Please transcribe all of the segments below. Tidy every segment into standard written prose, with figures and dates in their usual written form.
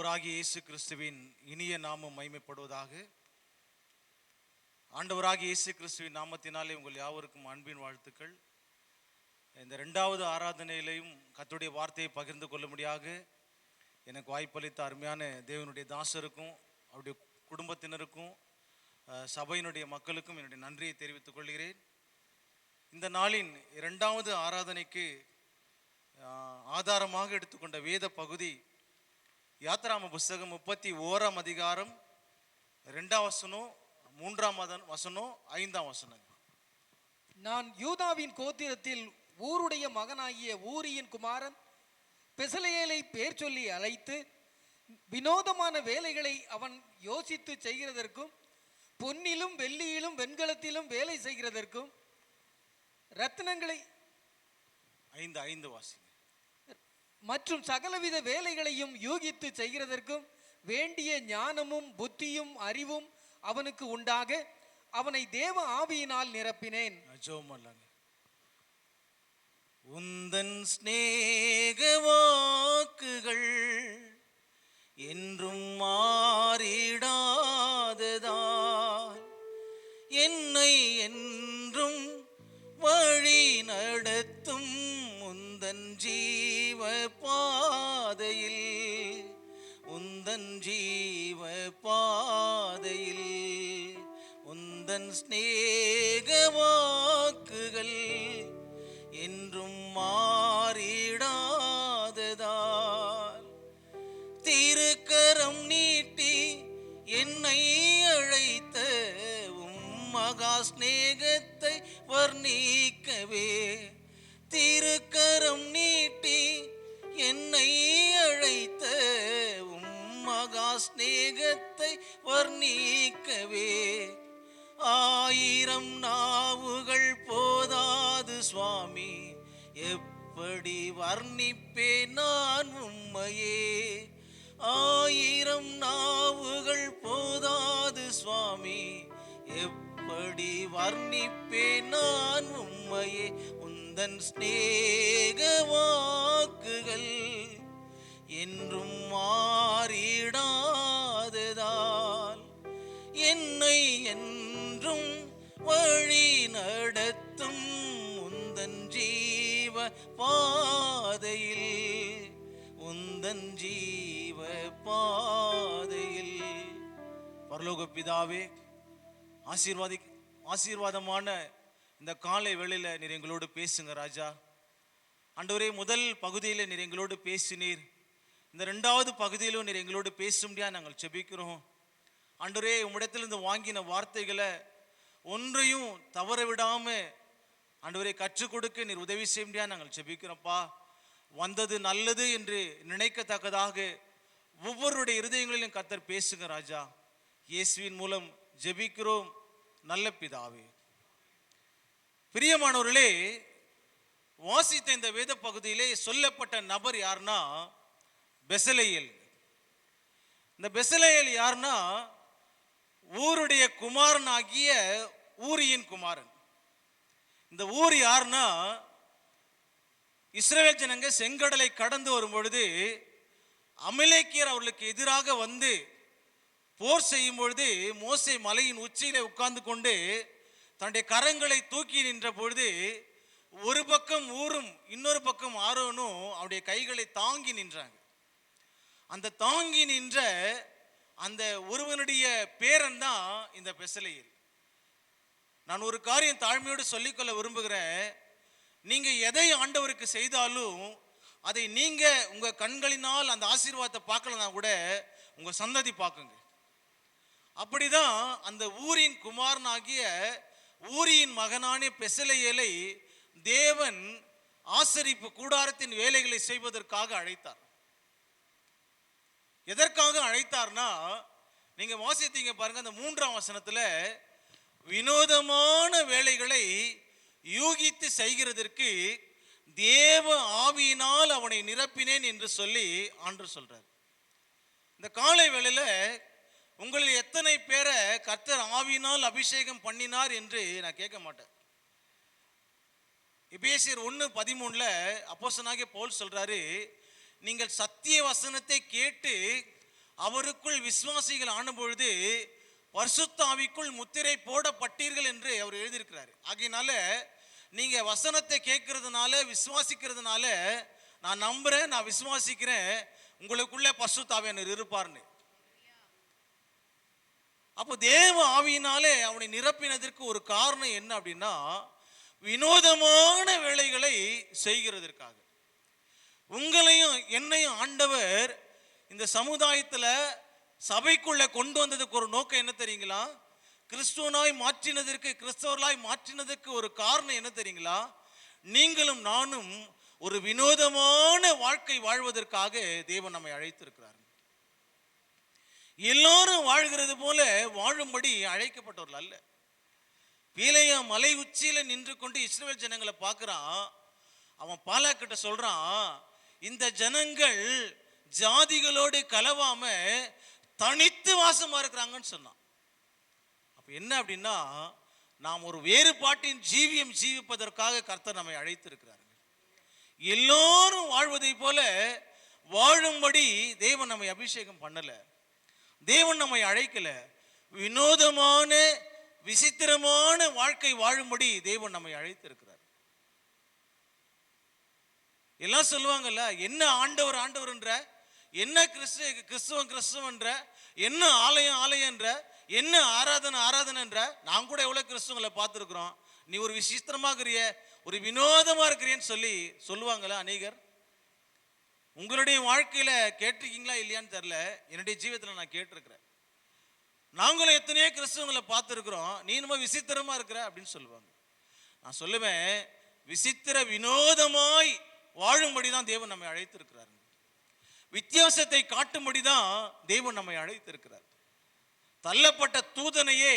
ஆண்டவராகிய இயேசு கிறிஸ்துவின் இனிய நாமம் மகிமைப்படுவதாக. ஆண்டவராகிய இயேசு கிறிஸ்துவின் நாமத்தினாலே உங்கள் யாவருக்கும் அன்பின் வாழ்த்துக்கள். இந்த 2வது ஆராதனையிலையும் கர்த்தருடைய வார்த்தையை பகிர்ந்து கொள்ளும்படியாக எனக்கு வாய்ப்பளித்த அருமையான தேவனுடைய தாசருக்கும் அவருடைய குடும்பத்தினருக்கும் சபையினுடைய மக்களுக்கும் என்னுடைய நன்றியை தெரிவித்துக் கொள்கிறேன். இந்த நாளின் 2வது ஆராதனைக்கு ஆதாரமாக எடுத்துக்கொண்ட வேத பகுதி யாத்ராம புஸ்தகம் 31ஆம் அதிகாரம் 2ஆம் வசனம், 3ஆம் வசனம், 5ஆம் வசனம். நான் யூதாவின் கோத்திரத்தில் ஊருடைய மகனாகிய ஊரியின் குமாரன் பெசலெயேலை பேர் சொல்லி அழைத்து வினோதமான வேலைகளை அவன் யோசித்து செய்கிறதற்கும் பொன்னிலும் வெள்ளியிலும் வெண்கலத்திலும் வேலை செய்கிறதற்கும் ரத்தினங்களை 5 வாசிங்க மற்றும் சகலவித வேலைகளையும் யூகித்து செய்கிறதற்கும் வேண்டிய ஞானமும் புத்தியும் அறிவும் அவனுக்கு உண்டாக அவனை தேவ ஆவியினால் நிரப்பினேன். உந்தன் ஸ்நேக வாக்குகள் என்றும் மாறிடாததால் என்னை என்றும் வழி நடத்தும் உந்தன் ஜீவ பாதையில், உந்தன் ஜீவ பாதையில் உந்தன் ஸ்நேக வாக்குகள் என்றும் மாறிடாததால் திருக்கரம் நீட்டி என்னை அழைத்த மகா ஸ்நேகத்தை வர்ணிக்கவே, திருக்கரம் நீட்டி என்னை அழைத்த மகா ஸ்நேகத்தை வர்ணிக்கவே 1000 நாவுகள் போதாது சுவாமி, எப்படி வர்ணிப்பேன் நான் உம்மையே. 1000 நாவுகள் போதாது சுவாமி, எப்படி வர்ணிப்பேன் நான் உம்மையே. உந்தன் ஸ்நேக வாக்குகள் என்றும் மாறிடாததால் என்னை என்றும் வழி நடத்தும் உந்தன் ஜீவ பாதையில், உந்தன் ஜீவ பாதையில். பரலோக பிதாவே, ஆசீர்வாதமான இந்த காலை வேளையில நீர் எங்களோடு பேசுங்க ராஜா. ஆண்டவரே, முதல் பகுதியில் நீர் எங்களோடு பேசினீர், இந்த 2வது பகுதியிலும் நீர் எங்களோடு பேசும்படியா நாங்கள் ஜெபிக்கிறோம். ஆண்டவரே, உம்மிடத்திலிருந்து வாங்கின வார்த்தைகளை ஒன்றையும் தவற விடாம ஆண்டவரே கற்றுக் கொடுக்க நீர் உதவி செய்யும்படியா நாங்கள் ஜெபிக்கிறோம்ப்பா. வந்தது நல்லது என்று நினைக்கத்தக்கதாக ஒவ்வொருடைய இருதயங்களிலும் கர்த்தர் பேசுங்க ராஜா. இயேசுவின் மூலம் ஜெபிக்கிறோம் நல்ல பிதாவே. பிரியமானவர்களே, வாசித்த இந்த வேத பகுதியிலே சொல்லப்பட்ட நபர் யாருன்னா பெசலெயேல். இந்த பெசலெயேல் யாருன்னா ஊருடைய குமாரன் ஆகிய ஊரியின் குமாரன். இந்த ஊர் யாருன்னா இஸ்ரவேல் ஜனங்க செங்கடலை கடந்து வரும் பொழுது அமலேக்கியர் அவர்களுக்கு எதிராக வந்து போர் செய்யும் பொழுது மோசே மலையின் உச்சியிலே உட்கார்ந்து கொண்டு தன்னுடைய கரங்களை தூக்கி நின்ற பொழுது ஒரு பக்கம் ஊரும் இன்னொரு பக்கம் ஆரோனும் அவருடைய கைகளை தாங்கி நின்றாங்க. அந்த தாங்கி நின்ற அந்த ஒருவனுடைய பேரன் தான் இந்த பெசலெயேல். நான் ஒரு காரியம் தாழ்மையோடு சொல்லிக்கொள்ள விரும்புகிறேன். நீங்க எதை ஆண்டவருக்கு செய்தாலும் அதை நீங்க உங்க கண்களினால் அந்த ஆசீர்வாதத்தை பார்க்கலனா கூட உங்க சந்ததி பார்க்குங்க. அப்படிதான் அந்த ஊரின் குமாரனாகிய ஊரியின் மகனான பெசலெயேலை தேவன் ஆசரிப்பு கூடாரத்தின் வேலைகளை செய்வதற்காக அழைத்தார். எதற்காக அழைத்தார்னா, நீங்க வாசித்தீங்க பாருங்க, அந்த 3ஆம் வசனத்துல வினோதமான வேலைகளை யூகித்து செய்கிறதற்கு தேவ ஆவியினால் அவனை நிரப்பினேன் என்று சொல்லி ஆண்டவர் சொல்றார். இந்த காலை வேளையில உங்களில் எத்தனை பேரை கர்த்தர் ஆவியினால் அபிஷேகம் பண்ணினார் என்று நான் கேட்க மாட்டேன். எபேசியர் 1:13 அப்போஸ்தலனாகிய பவுல் சொல்றாரு, நீங்கள் சத்திய வசனத்தை கேட்டு அவருக்குள் விசுவாசிகள் ஆன பொழுது பரிசுத்த ஆவிக்குள் முத்திரை போடப்பட்டீர்கள் என்று அவர் எழுதியிருக்கிறார். ஆகையினால நீங்க வசனத்தை கேட்கறதுனால, விசுவாசிக்கிறதுனால, நான் நம்புறேன், நான் விசுவாசிக்கிறேன், உங்களுக்குள்ள பரிசுத்த ஆவியானவர் இருப்பார்னு. அப்போ தேவ ஆவியினாலே அவனை நிரப்பினதற்கு ஒரு காரணம் என்ன அப்படின்னா, வினோதமான வேலைகளை செய்கிறதற்காக. உங்களையும் என்னையும் ஆண்டவர் இந்த சமுதாயத்துல சபைக்குள்ள கொண்டு வந்ததுக்கு ஒரு நோக்கம் என்ன தெரியுங்களா? கிறிஸ்துவனாய் மாற்றினதற்கு, கிறிஸ்தவர்களாய் மாற்றினதற்கு ஒரு காரணம் என்ன தெரியுங்களா? நீங்களும் நானும் ஒரு வினோதமான வாழ்க்கை வாழ்வதற்காக தேவன் நம்மை அழைத்திருக்கிறார். எல்லாரும் வாழ்கிறது போல வாழும்படி அழைக்கப்பட்டவர்கள் அல்ல. பீலேயா மலை உச்சியில நின்று கொண்டு இஸ்ரவேல் ஜனங்களை பார்க்கிறான். அவன் பாலாக்கிட்ட சொல்றான், இந்த ஜனங்கள் ஜாதிகளோடு கலவாம தனித்து வாசமா இருக்கிறாங்கன்னு சொன்னான். அப்ப என்ன அப்படின்னா, நாம் ஒரு வேறுபாட்டின் ஜீவியம் ஜீவிப்பதற்காக கர்த்தர் நம்மை அழைத்திருக்கிறார்கள். எல்லாரும் வாழ்வதை போல வாழும்படி தேவன் நம்மை அபிஷேகம் பண்ணல, தேவன் நம்மை அழைக்கல. வினோதமான விசித்திரமான வாழ்க்கை வாழும்படி தேவன் நம்மை அழைத்திருக்கிறார். எல்லாம் சொல்லுவாங்கல்ல, என்ன ஆண்டவர் ஆண்டவர்ன்ற, என்ன கிறிஸ்துவன்ற, என்ன ஆலயம் ஆலயன்ற, என்ன ஆராதனை ஆராதனைன்ற. நான் கூட எவ்வளவு கிறிஸ்துவங்களை பார்த்துருக்குறோம். நீ ஒரு விசித்திரமா இருக்கிறிய, ஒரு வினோதமா இருக்கிறியன்னு சொல்லுவாங்களா அநேகர். உங்களுடைய வாழ்க்கையில கேட்டிருக்கீங்களா இல்லையான்னு தெரியல, என்னுடைய ஜீவிதத்தில் நான் கேட்டிருக்கிறேன். நாங்களும் எத்தனையோ கிறிஸ்தவங்களை பார்த்துருக்குறோம், நீ நம்ம விசித்திரமா இருக்கிற அப்படின்னு சொல்லுவாங்க. நான் சொல்லுவேன், விசித்திர வினோதமாய் வாழும்படிதான் தேவன் நம்மை அழைத்திருக்கிறார். வித்தியாசத்தை காட்டும்படிதான் தேவன் நம்மை அழைத்திருக்கிறார். தள்ளப்பட்ட தூதனையே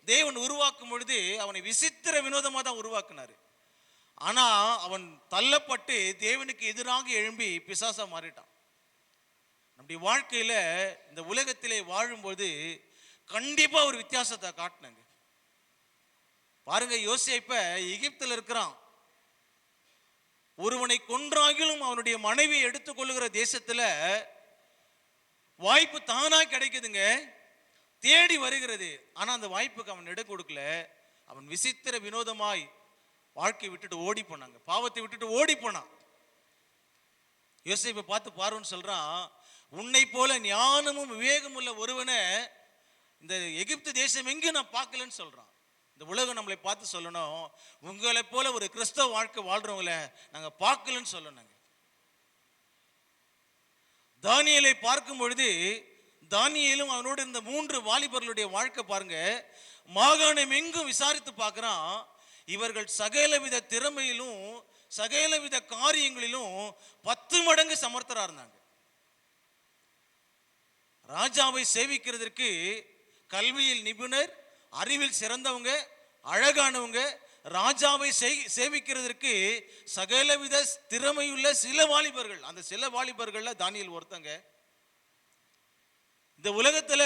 தேவன் உருவாக்கும் பொழுது அவனை விசித்திர வினோதமா தான் உருவாக்குனாரு. ஆனா அவன் தள்ளப்பட்டு தேவனுக்கு எதிராக எழும்பி பிசாசா மாறிட்டான். நம்முடைய வாழ்க்கையில இந்த உலகத்திலே வாழும்போது கண்டிப்பா ஒரு வித்தியாசத்தை காட்டினாங்க. பாருங்க, யோசேப்ப எகிப்தில் இருக்கிறான். ஒருவனை கொன்றாகிலும் அவனுடைய மனைவியை எடுத்துக்கொள்ளுகிற தேசத்துல வாய்ப்பு தானா கிடைக்குதுங்க, தேடி வருகிறது. ஆனா அந்த வாய்ப்புக்கு அவன் இடம் கொடுக்கல. அவன் விசித்திர வினோதமாய் வாழ்க்கை விட்டுட்டு ஓடி போனாங்க, பாவத்தை விட்டுட்டு ஓடி போனான். யோசேப்பை பார்த்து பார்வன் சொல்றான், உன்னை போல ஞானமும் விவேகமும் உள்ள ஒருவனை இந்த எகிப்து தேசம் எங்கேயும் நான் பார்க்கலன்னு சொல்றான். இந்த உலகம் நம்மளை பார்த்து சொல்லணும், உங்களை போல ஒரு கிறிஸ்தவ வாழ்க்கை வாழ்றவங்களை நாங்க பார்க்கலன்னு சொல்லணுங்க. தானியேலை பார்க்கும் பொழுது தானியேலும் அவனோடு இருந்த 3 வாலிபர்களுடைய வாழ்க்கை பாருங்க. மாகாணம் எங்கும் விசாரித்து பார்க்கிறான். இவர்கள் சகலவித திறமையிலும் சகலவித காரியங்களிலும் 10 மடங்கு சமர்த்தரா இருந்தாங்க. ராஜாவை சேவிக்கிறதற்கு கல்வியில் நிபுணர், அறிவில் சிறந்தவங்க, அழகானவங்க. ராஜாவை சேவிக்கிறதற்கு சகலவித திறமையுள்ள சில வாலிபர்கள். அந்த சில வாலிபர்கள்ல தானியேல் ஒருத்தங்க. இந்த உலகத்துல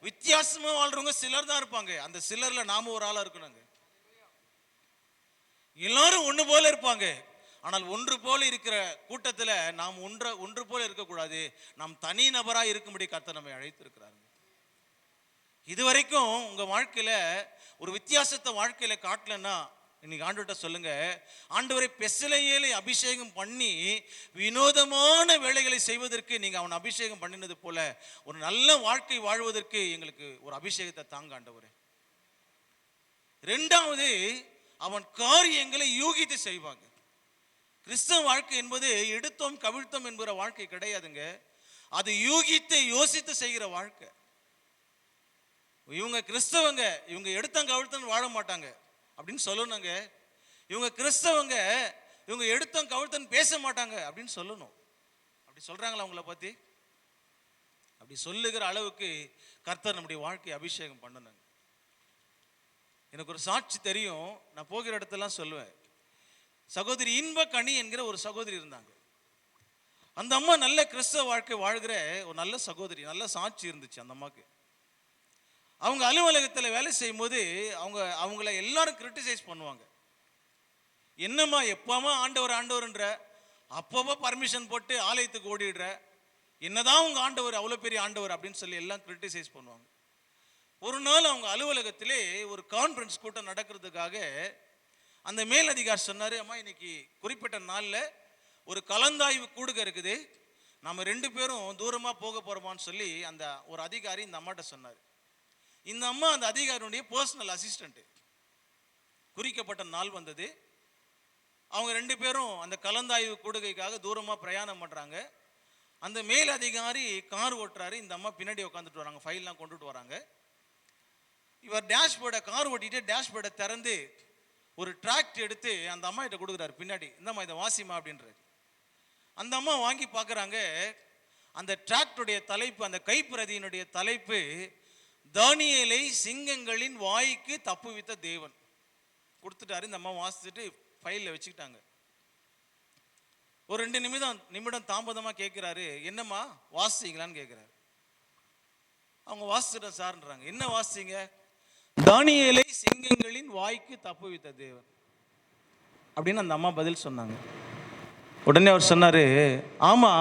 வித்தியாசமா வாழ்றவங்க சிலர் தான் இருப்பாங்க. அந்த சிலர்ல நாம ஒரு ஆளா இருக்கணுங்க. எல்லாரும் ஒண்ணு போல இருப்பாங்க, ஆனால் ஒன்று போல இருக்கிற கூட்டத்துல நாம் ஒன்று போல இருக்கக்கூடாது. நாம் தனி நபரா இருக்கும்படி கர்த்தர் நம்மை அழைத்திருக்கிறாங்க. இதுவரைக்கும் உங்க வாழ்க்கையில ஒரு வித்தியாசத்தை வாழ்க்கையில காட்டலன்னா இன்னைக்கு ஆண்டவர்கிட்ட சொல்லுங்க, ஆண்டவரை பெசலேயேலை அபிஷேகம் பண்ணி வினோதமான வேலைகளை செய்வதற்கு நீங்க அவன் அபிஷேகம் பண்ணினது போல ஒரு நல்ல வாழ்க்கை வாழ்வதற்கு எங்களுக்கு ஒரு அபிஷேகத்தை தாங்க ஆண்டவரே. 2வது, அவன் காரியங்களை யூகித்து செய்வாங்க. கிறிஸ்தவ வாழ்க்கை என்பது எடுத்தோம் கவிழ்த்தோம் என்கிற வாழ்க்கை கிடையாதுங்க. அது யூகித்து யோசித்து செய்கிற வாழ்க்கை. இவங்க கிறிஸ்தவங்க, இவங்க எடுத்தம் கவிழ்த்தம் வாழ மாட்டாங்க அப்படின்னு சொல்லணுங்க. இவங்க கிறிஸ்தவங்க, இவங்க எடுத்தம் கவிழ்த்தம் பேச மாட்டாங்க அப்படின்னு சொல்லணும். அப்படி சொல்றாங்களா அவங்கள பத்தி? அப்படி சொல்லுகிற அளவுக்கு கர்த்தர் நம்முடைய வாழ்க்கையை அபிஷேகம் பண்ணணுங்க. எனக்கு ஒரு சாட்சி தெரியும், நான் போகிற இடத்தெல்லாம் சொல்லுவேன். சகோதரி இன்ப கனி என்கிற ஒரு சகோதரி இருந்தாங்க. அந்த அம்மா நல்ல கிறிஸ்தவ வாழ்க்கை வாழ்கிற ஒரு நல்ல சகோதரி, நல்ல சாட்சி இருந்துச்சு அந்த அம்மாக்கு. அவங்க அலுவலகத்தில் வேலை செய்யும் போது அவங்கள எல்லாரும் கிரிட்டிசைஸ் பண்ணுவாங்க. என்னம்மா எப்பமா ஆண்டவர்ன்ற, அப்பப்போ பர்மிஷன் போட்டு ஆலயத்துக்கு ஓடிடுற, என்னதான் உங்க ஆண்டவர் அவ்வளோ பெரிய ஆண்டவர் அப்படின்னு சொல்லி எல்லாம் கிரிட்டிசைஸ் பண்ணுவாங்க. ஒரு நாள் அவங்க அலுவலகத்திலே ஒரு கான்ஃபரன்ஸ் கூட்டம் நடக்கிறதுக்காக அந்த மேலதிகாரி சொன்னார், அம்மா இன்னைக்கு குறிப்பிட்ட நாளில் ஒரு கலந்தாய்வு கூடுக இருக்குது, நம்ம 2 பேரும் தூரமாக போக போகிறோமான்னு சொல்லி அந்த ஒரு அதிகாரி இந்த அம்மாட்ட சொன்னார். இந்த அம்மா அந்த அதிகாரியுடைய பர்சனல் அசிஸ்டண்ட்டு. குறிக்கப்பட்ட நாள் வந்தது. அவங்க 2 பேரும் அந்த கலந்தாய்வு கூடுகைக்காக தூரமாக பிரயாணம் பண்ணுறாங்க. அந்த மேல் அதிகாரி கார் ஓட்டுறாரு, இந்த அம்மா பின்னாடி உட்காந்துட்டு வராங்க, ஃபைல்லாம் கொண்டுட்டு வராங்க. இவர் டேஷ்போர்டை கார் ஓட்டிட்டு டேஷ்போர்டை திறந்து ஒரு டிராக்ட் எடுத்து அந்த அம்மா கிட்ட கொடுக்குறாரு பின்னாடி, இந்தம்மா இதை வாசிமா அப்படின்றாரு. அந்த அம்மா வாங்கி பார்க்குறாங்க. அந்த டிராக்டுடைய தலைப்பு, அந்த கைப்பிரதியினுடைய தலைப்பு, தானியேலை சிங்கங்களின் வாய்க்கு தப்புவித்த தேவன். கொடுத்துட்டாரு. இந்த அம்மா வாசிச்சுட்டு ஃபைலில் வச்சுக்கிட்டாங்க. ஒரு 2 நிமிடம் தாமதமாக கேட்குறாரு, என்னம்மா வாசிங்களான்னு கேட்குறாரு. அவங்க வாசிச்சிட்டேன் சார்ன்றாங்க. என்ன வாசிங்க? தானியேலை சிங்கங்களின் வாய்க்கு தப்புவித்த தேவன் அப்படின்னு அந்த அம்மா பதில் சொன்னாங்க. உடனே அவர் சொன்னாரு, ஆமா,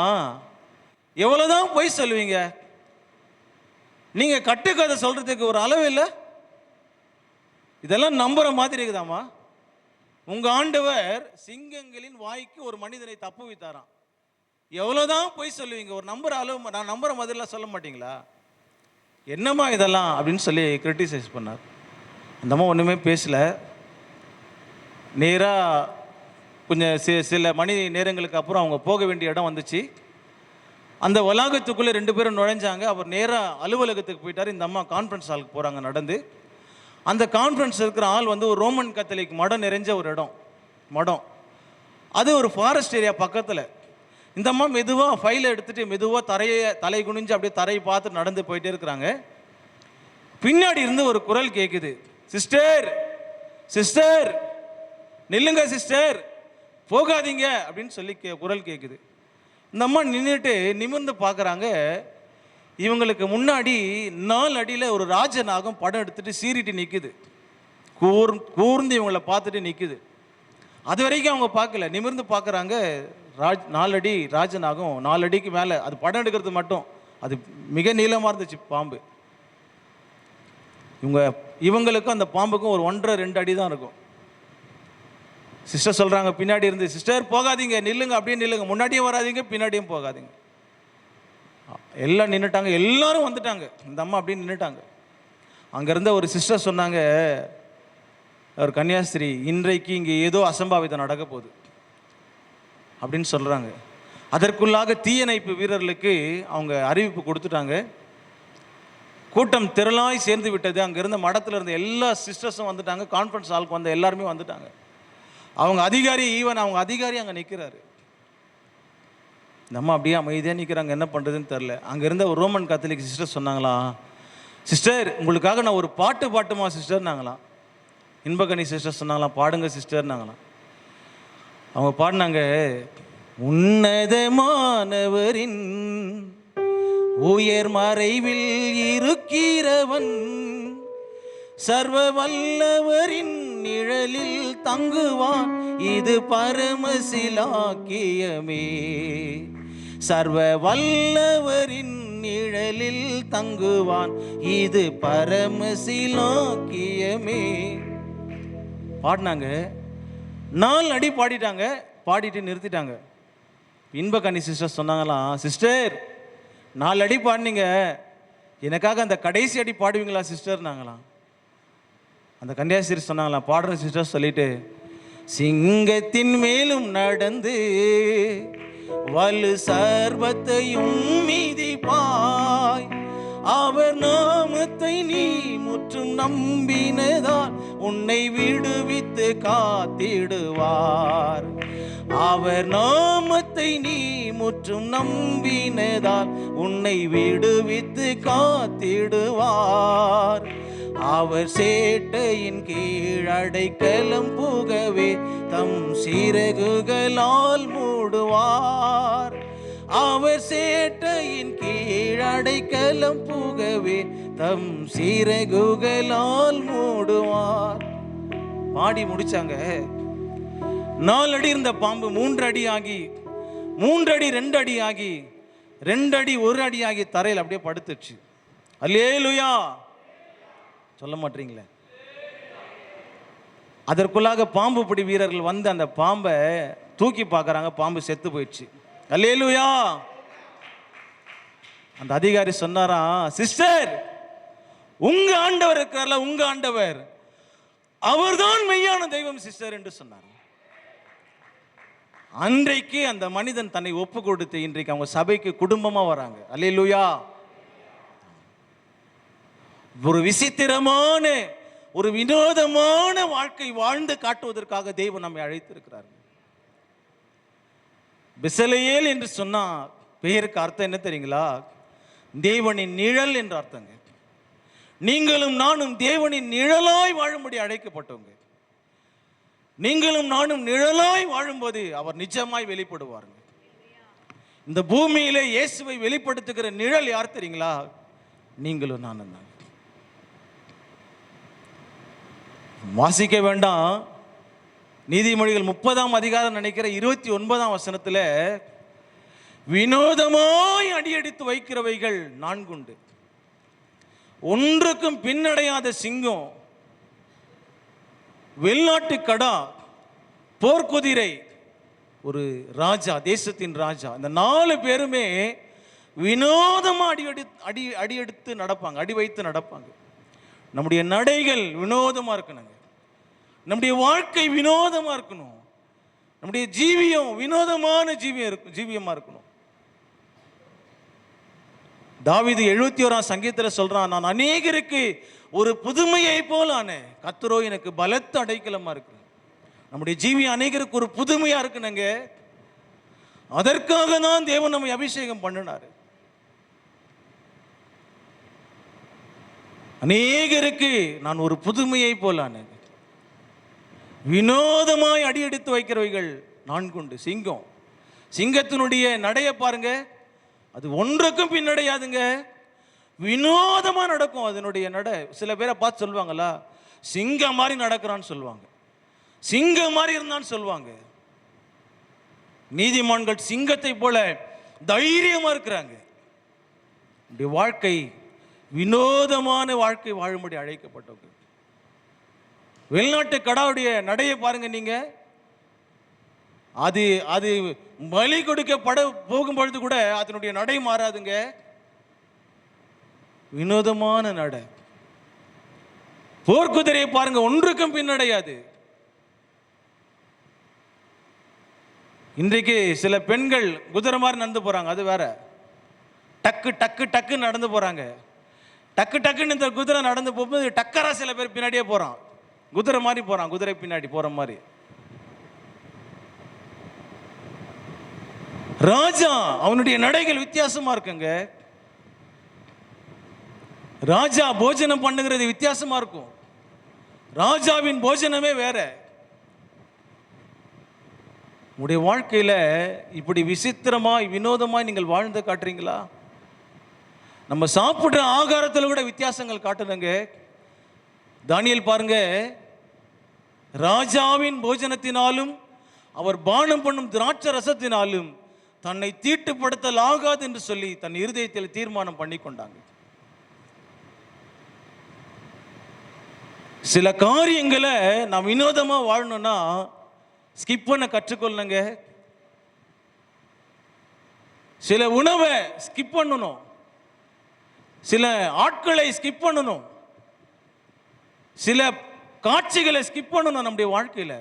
எவ்வளவுதான் பொய் சொல்லுவீங்க, நீங்க கட்டுக்கதை சொல்றதுக்கு ஒரு அளவு இல்லை, இதெல்லாம் நம்புற மாதிரி இருக்குதாமா? உங்க ஆண்டவர் சிங்கங்களின் வாய்க்கு ஒரு மனிதனை தப்புவித்தாராம். எவ்வளவுதான் பொய் சொல்லுவீங்க, ஒரு நம்புற அளவு, நான் நம்புற மாதிரிலாம் சொல்ல மாட்டீங்களா? என்னம்மா இதெல்லாம் அப்படின்னு சொல்லி கிரிட்டிசைஸ் பண்ணார். அந்த அம்மா ஒன்றுமே பேசலை. நேராக கொஞ்சம் சில மணி நேரங்களுக்கு அப்புறம் அவங்க போக வேண்டிய இடம் வந்துச்சு. அந்த வளாகத்துக்குள்ளே 2 பேரும் நுழைஞ்சாங்க. அவர் நேராக அலுவலகத்துக்கு போயிட்டார். இந்த அம்மா கான்ஃபரன்ஸ் ஹாலுக்கு போகிறாங்க நடந்து. அந்த கான்ஃபரன்ஸ் இருக்கிற ஆள் வந்து ஒரு ரோமன் கத்தோலிக் மடம் நிறைஞ்ச ஒரு மடம். அது ஒரு ஃபாரஸ்ட் ஏரியா பக்கத்தில். இந்த அம்மா மெதுவாக ஃபைலை எடுத்துகிட்டு மெதுவாக தலை குனிஞ்சு அப்படியே தரையை பார்த்து நடந்து போயிட்டே இருக்கிறாங்க. பின்னாடி இருந்து ஒரு குரல் கேட்குது, சிஸ்டர் சிஸ்டர் நில்லுங்க சிஸ்டர், போகாதீங்க அப்படின்னு சொல்லி குரல் கேட்குது. இந்த அம்மா நின்றுட்டு நிமிர்ந்து பார்க்குறாங்க. இவங்களுக்கு முன்னாடி 4 அடியில் ஒரு ராஜநாகம் படம் எடுத்துகிட்டு சீறிட்டு நிற்குது. கூர்ந்து இவங்களை பார்த்துட்டு நிற்குது. அது வரைக்கும் அவங்க பார்க்கல. நிமிர்ந்து பார்க்குறாங்க. 4 அடி ராஜநாகம், 4 அடிக்கு மேலே. அது படம் எடுக்கிறது மட்டும், அது மிக நீளமாக இருந்துச்சு பாம்பு. இவங்களுக்கும் அந்த பாம்புக்கும் ஒரு 1.5-2 அடி தான் இருக்கும். சிஸ்டர் சொல்கிறாங்க பின்னாடி இருந்து, சிஸ்டர் போகாதீங்க, நில்லுங்க, அப்படியே நில்லுங்க, முன்னாடியும் வராதிங்க பின்னாடியும் போகாதீங்க. எல்லாம் நின்றுட்டாங்க. எல்லாரும் வந்துட்டாங்க. இந்த அம்மா அப்படியே நின்றுட்டாங்க. அங்கேருந்த ஒரு சிஸ்டர் சொன்னாங்க, ஒரு கன்னியாஸ்திரி, இன்றைக்கு இங்கே ஏதோ அசம்பாவிதம் நடக்க போகுது அப்படின்னு சொல்கிறாங்க. அதற்குள்ளாக தீயணைப்பு வீரர்களுக்கு அவங்க அறிவிப்பு கொடுத்துட்டாங்க. கூட்டம் திரளாய் சேர்ந்து விட்டது. அங்கே இருந்த மடத்தில் இருந்த எல்லா சிஸ்டர்ஸும் வந்துட்டாங்க. கான்ஃபரன்ஸ் ஹாலுக்கு வந்த எல்லாருமே வந்துட்டாங்க. அவங்க அதிகாரி அங்கே நிற்கிறாரு. நம்ம அப்படியே அமைதியாக நிற்கிறாங்க. என்ன பண்ணுறதுன்னு தெரில. அங்கே இருந்த ஒரு ரோமன் கத்தோலிக் சிஸ்டர் சொன்னாங்களாம், சிஸ்டர் உங்களுக்காக நான் ஒரு பாட்டு பாட்டுமா சிஸ்டர்னாங்களாம். இன்பகனி சிஸ்டர் சொன்னாங்களாம், பாடுங்க சிஸ்டர்னாங்களாம். அவங்க பாடினாங்க, உன்னதமானவரின் உயர் மறைவில் இருக்கிறவன், சர்வ வல்லவரின் நிழலில் தங்குவான், இது பரமசிலாக்கியமே. சர்வ வல்லவரின் நிழலில் தங்குவான், இது பரமசிலாக்கியமே பாடினாங்க. 4 அடி பாடிட்டாங்க. பாடிட்டு நிறுத்திட்டாங்க. இன்பகனி சிஸ்டர் சொன்னாங்களாம், சிஸ்டர் 4 அடி பாடினீங்க, எனக்காக அந்த கடைசி அடி பாடுவீங்களா சிஸ்டர்னாங்களாம். அந்த கன்னியாஸ்திரி சொன்னாங்களாம், பாடுற சிஸ்டர் சொல்லிட்டு, சிங்கத்தின் மேலும் நடந்து வலு சர்வத்தையும் மீதிப்பாய், அவர் நாமத்தை நீ முற்றும் நம்பினதால் உன்னை விடுவித்து காத்திடுவார். அவர் நாமத்தை நீ முற்றும் நம்பினதால் உன்னை விடுவித்து காத்திடுவார். அவர் சேட்டையின் கீழ் அடைக்கலம் புகவே தம் சிறகுகளால் மூடுவார். அவர் சேட்டையின் கீழ் அடைக்கலம் புகவே தம் சிறகுகளால் மூடுவார். பாடி முடிச்சாங்க. 4 அடி இருந்த பாம்பு 3 அடி ஆகி, 3 அடி 2 அடி ஆகி, 2 அடி 1 அடி ஆகிய தரையில் அப்படியே படுத்துச்சு. அல்லேலூயா சொல்ல மாட்டீங்களே. அதற்குள்ளாக பாம்பு பிடி வீரர்கள் வந்து அந்த பாம்பை தூக்கி பார்க்கறாங்க. பாம்பு செத்து போயிடுச்சு. அல்லேலூயா. அந்த அதிகாரி சொன்னாராம், சிஸ்டர், உங்க ஆண்டவர் இருக்கிறார்ல, உங்க ஆண்டவர், அவர்தான் மெய்யான தெய்வம் சிஸ்டர் என்று சொன்னார். அன்றைக்கு அந்த மனிதன் தன்னை ஒப்பு கொடுத்து இன்றைக்கு அவங்க சபைக்கு குடும்பமா வராங்க. அல்லேலூயா. ஒரு விசித்திரமான, ஒரு வினோதமான வாழ்க்கை வாழ்ந்து காட்டுவதற்காக தேவன் நம்மை அழைத்திருக்கிறார். பெசலெயேல் என்று சொன்னா பெயருக்கு அர்த்தம் என்ன தெரியுங்களா? தேவனின் நிழல் என்ற அர்த்தங்க. நீங்களும் நானும் தேவனின் நிழலாய் வாழும்படி அழைக்கப்பட்டவங்க. நீங்களும் நானும் நிழலாய் வாழும்போது அவர் நிஜமாய் வெளிப்படுவாருங்க. இந்த பூமியிலே இயேசுவை வெளிப்படுத்துகிற நிழல் யார் தெரியுங்களா? நீங்களும் நானும் தான். வாசிக்க வேண்டாம், நீதிமொழிகள் 30ஆம் அதிகாரம் நினைக்கிற 29ஆம் வசனத்தில், வினோதமாய் அடியெடுத்து வைக்கிறவைகள் 4 உண்டு. ஒன்றுக்கும் பின்னடையாத சிங்கம், வெளிநாட்டு கடா, போர்க்குதிரை, ஒரு ராஜா, தேசத்தின் ராஜா. இந்த 4 பேருமே வினோதமா அடியெடுத்து நடப்பாங்க, அடி வைத்து நடப்பாங்க. நம்முடைய நடைகள் வினோதமா இருக்கணுங்க. நம்முடைய வாழ்க்கை வினோதமா இருக்கணும். நம்முடைய ஜீவியம் வினோதமான ஜீவியமா இருக்கணும். தாவீது 71ஆம் சங்கீதத்தில் சொல்றான், நான் அநேகருக்கு ஒரு புதுமையை போல் ஆனேன், கர்த்தரோ எனக்கு பலத்த அடைக்கலமா இருக்கு. நம்முடைய ஜீவியம் அநேகருக்கு ஒரு புதுமையா இருக்குனுங்க. அதற்காக தான் தேவன் நம்மை அபிஷேகம் பண்ணினாரு. அநேகருக்கு நான் ஒரு புதுமையை போல் ஆனேன். வினோதமாய் அடியெடுத்து வைக்கிறவைகள் 4 உண்டு. சிங்கம், சிங்கத்தினுடைய நடைய பாருங்க, அது ஒன்றுக்கும் பின்னடையாதுங்க, வினோதமா நடக்கும் அதனுடைய நட. சில பேரை பார்த்து சொல்லுவாங்களா, சிங்கம் மாதிரி நடக்கிறான்னு சொல்லுவாங்க, சிங்கம் மாதிரி இருந்தான்னு சொல்லுவாங்க. நீதிமான்கள் சிங்கத்தை போல தைரியமா இருக்கிறாங்க. வாழ்க்கை வினோதமான வாழ்க்கை வாழும்படி அழைக்கப்பட்டவங்க. வெளிநாட்டு கடாவுடைய நடையை பாருங்க நீங்க, அது அது பலி கொடுக்கப்பட போகும்பொழுது கூட அதனுடைய நடை மாறாதுங்க, வினோதமான நடை. போர்க்குதிரையை பாருங்க, ஒன்றுக்கும் பின்னடையாது. இன்றைக்கு சில பெண்கள் குதிரை மாதிரி நடந்து போறாங்க, அது வேற. டக்கு டக்கு டக்கு நடந்து போறாங்க. டக்கு டக்குன்னு இந்த குதிரை நடந்து போகும்போது டக்கரா சில பேர் பின்னாடியே போறான், குதிரை மாதிரி போறான், குதிரை பின்னாடி போற மாதிரி. ராஜா அவனுடைய நடைகள் வித்தியாசமா இருக்குங்க. ராஜா போஜனம் பண்ணுகிறது வித்தியாசமா இருக்கும். ராஜாவின் போஜனமே வேற. உங்களுடைய வாழ்க்கையில இப்படி விசித்திரமாய் வினோதமாய் நீங்கள் வாழ்ந்து காட்டுறீங்களா? நம்ம சாப்பிடுற ஆகாரத்தில் கூட வித்தியாசங்கள் காட்டுதுங்க. தானியேல் பாருங்க, ராஜாவின் போஜனத்தினாலும் அவர் பானம் பண்ணும் திராட்சை ரசத்தினாலும் தன்னை தீட்டுப்படுத்தல் ஆகாது என்று சொல்லி தன் இருதயத்தில் தீர்மானம் பண்ணி கொண்டாங்க. சில காரியங்களை நாம் வினோதமா வாழணும்னா ஸ்கிப் பண்ண கற்றுக்கொள்ளுங்க. சில உணவை ஸ்கிப் பண்ணணும், சில ஆட்களை ஸ்கிப் பண்ணணும், சில காட்சிகளை ஸ்கிப் பண்ணணும். நம்முடைய வாழ்க்கையில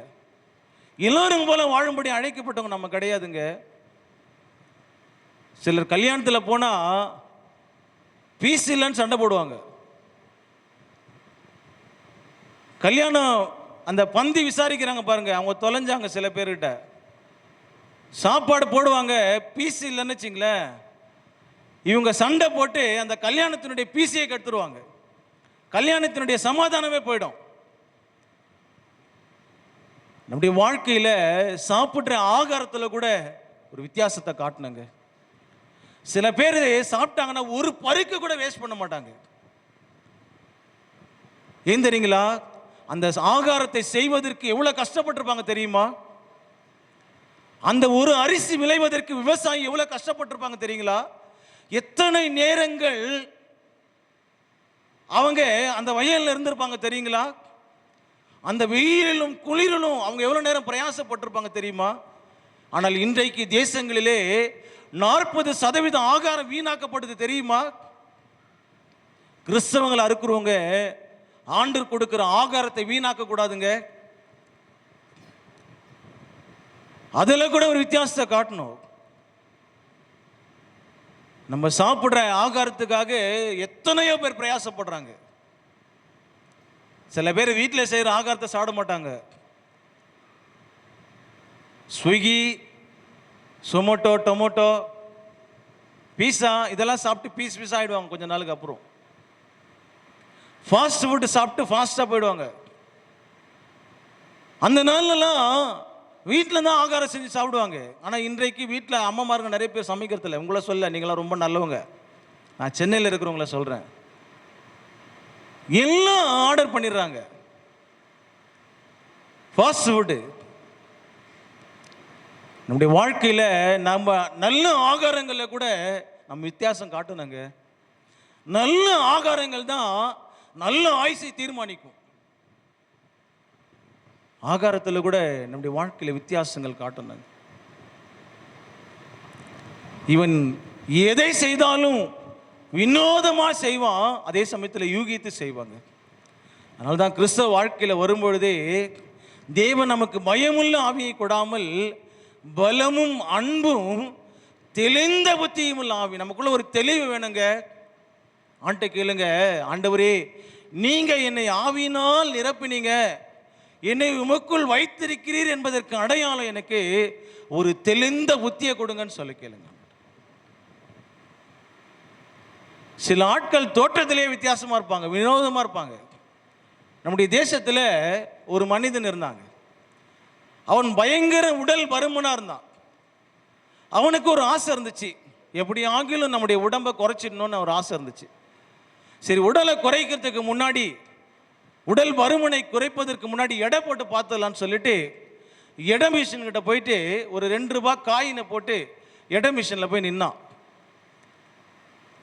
எல்லாரும் போல வாழும்படி அழைக்கப்பட்டவங்க நம்ம கிடையாதுங்க. சிலர் கல்யாணத்தில் போனா பீஸ் இல்லைன்னு சண்டை போடுவாங்க. கல்யாணம் அந்த பந்தி விசாரிக்கிறாங்க பாருங்க, அவங்க தொலைஞ்சாங்க. சில பேர்கிட்ட சாப்பாடு போடுவாங்க, பீஸ் இல்லைன்னு வச்சுங்களேன், இவங்க சண்டை போட்டு அந்த கல்யாணத்தினுடைய பீஸையை கெடுத்துருவாங்க. கல்யாணத்தினுடைய சமாதானமே போயிடும். நம்முடைய வாழ்க்கையில சாப்பிட்ற ஆகாரத்தில் கூட ஒரு வித்தியாசத்தை காட்டணுங்க. சில பேர் சாப்பிட்டாங்கன்னா ஒரு பருக்கு கூட வேஸ்ட் பண்ண மாட்டாங்க. ஏன் தெரியுங்களா? அந்த ஆகாரத்தை செய்வதற்கு எவ்வளவு கஷ்டப்பட்டிருப்பாங்க தெரியுமா? அந்த ஒரு அரிசி விளைவதற்கு விவசாயி எவ்வளவு கஷ்டப்பட்டிருப்பாங்க தெரியுங்களா? எத்தனை நேரங்கள் அவங்க அந்த வயல்ல இருந்திருப்பாங்க தெரியுங்களா? அந்த வெயிலிலும் குளிரிலும் அவங்க எவ்வளவு நேரம் பிரயாசப்பட்டிருப்பாங்க தெரியுமா? ஆனால் இன்றைக்கு தேசங்களிலே 40% ஆகாரம் வீணாக்கப்படுது தெரியுமா? கிறிஸ்தவங்களை அறுக்கிறவங்க ஆண்டு கொடுக்கிற ஆகாரத்தை வீணாக்க கூடாதுங்க. அதுல கூட ஒரு வித்தியாசத்தை காட்டணும். நம்ம சாப்பிடுற ஆகாரத்துக்காக எத்தனையோ பேர் பிரயாசப்படுறாங்க. சில பேர் வீட்டில் செய்யற ஆகாரத்தை சாப்பிட மாட்டாங்க. ஸ்விக்கி, சொமோட்டோ, டொமோட்டோ, பீஸா இதெல்லாம் சாப்பிட்டு பீஸ் ஆயிடுவாங்க. கொஞ்ச நாளுக்கு அப்புறம் ஃபாஸ்ட் ஃபுட் சாப்பிட்டு ஃபாஸ்ட்டாக போயிடுவாங்க. அந்த நாள்லாம் வீட்டில் தான் ஆகாரம் செஞ்சு சாப்பிடுவாங்க. ஆனால் இன்றைக்கு வீட்டில் அம்மாமாருங்க நிறைய பேர் சமைக்கிறதில்ல. உங்களை சொல்ல, நீங்களாம் ரொம்ப நல்லவங்க, நான் சென்னையில் இருக்கிறவங்கள சொல்கிறேன். எல்லாம் ஆர்டர் பண்ணிடுறாங்க, ஃபாஸ்ட் ஃபுட்டு. நம்முடைய வாழ்க்கையில் நம்ம நல்ல ஆகாரங்களில் கூட நம்ம வித்தியாசம் காட்டணுங்க. நல்ல ஆகாரங்கள் தான் நல்ல ஆயுசை தீர்மானிக்கும். ஆகாரத்தில் கூட நம்முடைய வாழ்க்கையில் வித்தியாசங்கள் காட்டணும். இவன் எதை செய்தாலும் வினோதமாக செய்வான், அதே சமயத்தில் யூகித்து செய்வாங்க. அதனால தான் கிறிஸ்தவ வாழ்க்கையில் வரும்பொழுதே தேவன் நமக்கு பயமுள்ள ஆவியை கொடாமல் பலமும் அன்பும் தெளிந்த புத்தியும் உள்ள ஆவி. நமக்குள்ள ஒரு தெளிவு வேணுங்க. ஆண்ட கேளுங்க, ஆண்டவரே நீங்க என்னை ஆவியினால் நிரப்பினீங்க, என்னை உமக்குள் வைத்திருக்கிறீர் என்பதற்கு அடையாளம் எனக்கு ஒரு தெளிந்த புத்தியை கொடுங்கன்னு சொல்லி கேளுங்க. சில ஆட்கள் தோற்றத்திலே வித்தியாசமா இருப்பாங்க, வினோதமா இருப்பாங்க. நம்முடைய தேசத்தில் ஒரு மனிதன் இருந்தாங்க. அவன் பயங்கர உடல் பருமனா இருந்தான். அவனுக்கு ஒரு ஆசை இருந்துச்சு, எப்படி ஆகிலும் நம்முடைய உடம்பை குறைச்சிடணும்னு ஒரு ஆசை இருந்துச்சு. சரி, உடலை குறைக்கிறதுக்கு முன்னாடி, உடல் பருமனை குறைப்பதற்கு முன்னாடி எடை போட்டு பார்த்துடலான்னு சொல்லிட்டு எடை மிஷின் கிட்ட போயிட்டு ஒரு 2 ரூபாய் காயினை போட்டு எடை மிஷினில் போய் நின்னான்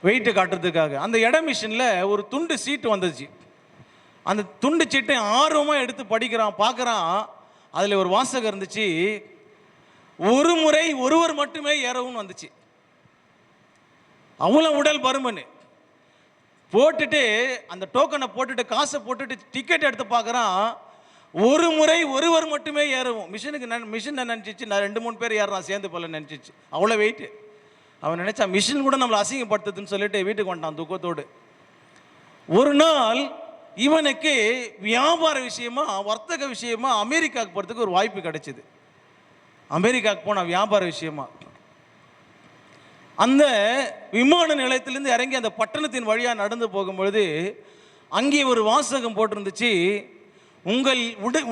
வெயிட்டு காட்டுறதுக்காக. அந்த எடை மிஷினில் ஒரு துண்டு சீட்டு வந்துச்சு. அந்த துண்டு சீட்டை ஆர்வமாக எடுத்து படிக்கிறான், பார்க்குறான். அதில் ஒரு வாசகம் இருந்துச்சு, ஒரு முறை ஒருவர் மட்டுமே ஏறவும் வந்துச்சு. அவ்வளோ உடல் பருமன். போட்டுட்டு அந்த டோக்கனை போட்டுட்டு காசை போட்டுட்டு டிக்கெட் எடுத்து பார்க்குறான், ஒரு முறை ஒருவர் மட்டுமே ஏறவும். மிஷின் நினச்சிச்சு நான் 2-3 பேர் ஏறான் சேர்ந்து போல நினச்சிச்சு. அவ்வளோ வெயிட்டு. அவன் நினைச்சா மிஷின் கூட நம்மளை அசிங்கப்படுத்துதுன்னு சொல்லிட்டு வீட்டுக்கு வந்துட்டான் துக்கத்தோடு. ஒரு நாள் இவனுக்கு வியாபார விஷயமா, வர்த்தக விஷயமா அமெரிக்காவுக்கு போகிறதுக்கு ஒரு வாய்ப்பு கிடைச்சிது. அமெரிக்காவுக்கு போன வியாபார விஷயமா அந்த விமான நிலையத்திலிருந்து இறங்கி அந்த பட்டணத்தின் வழியாக நடந்து போகும்பொழுது அங்கே ஒரு வாசகம் போட்டிருந்துச்சு, உங்கள்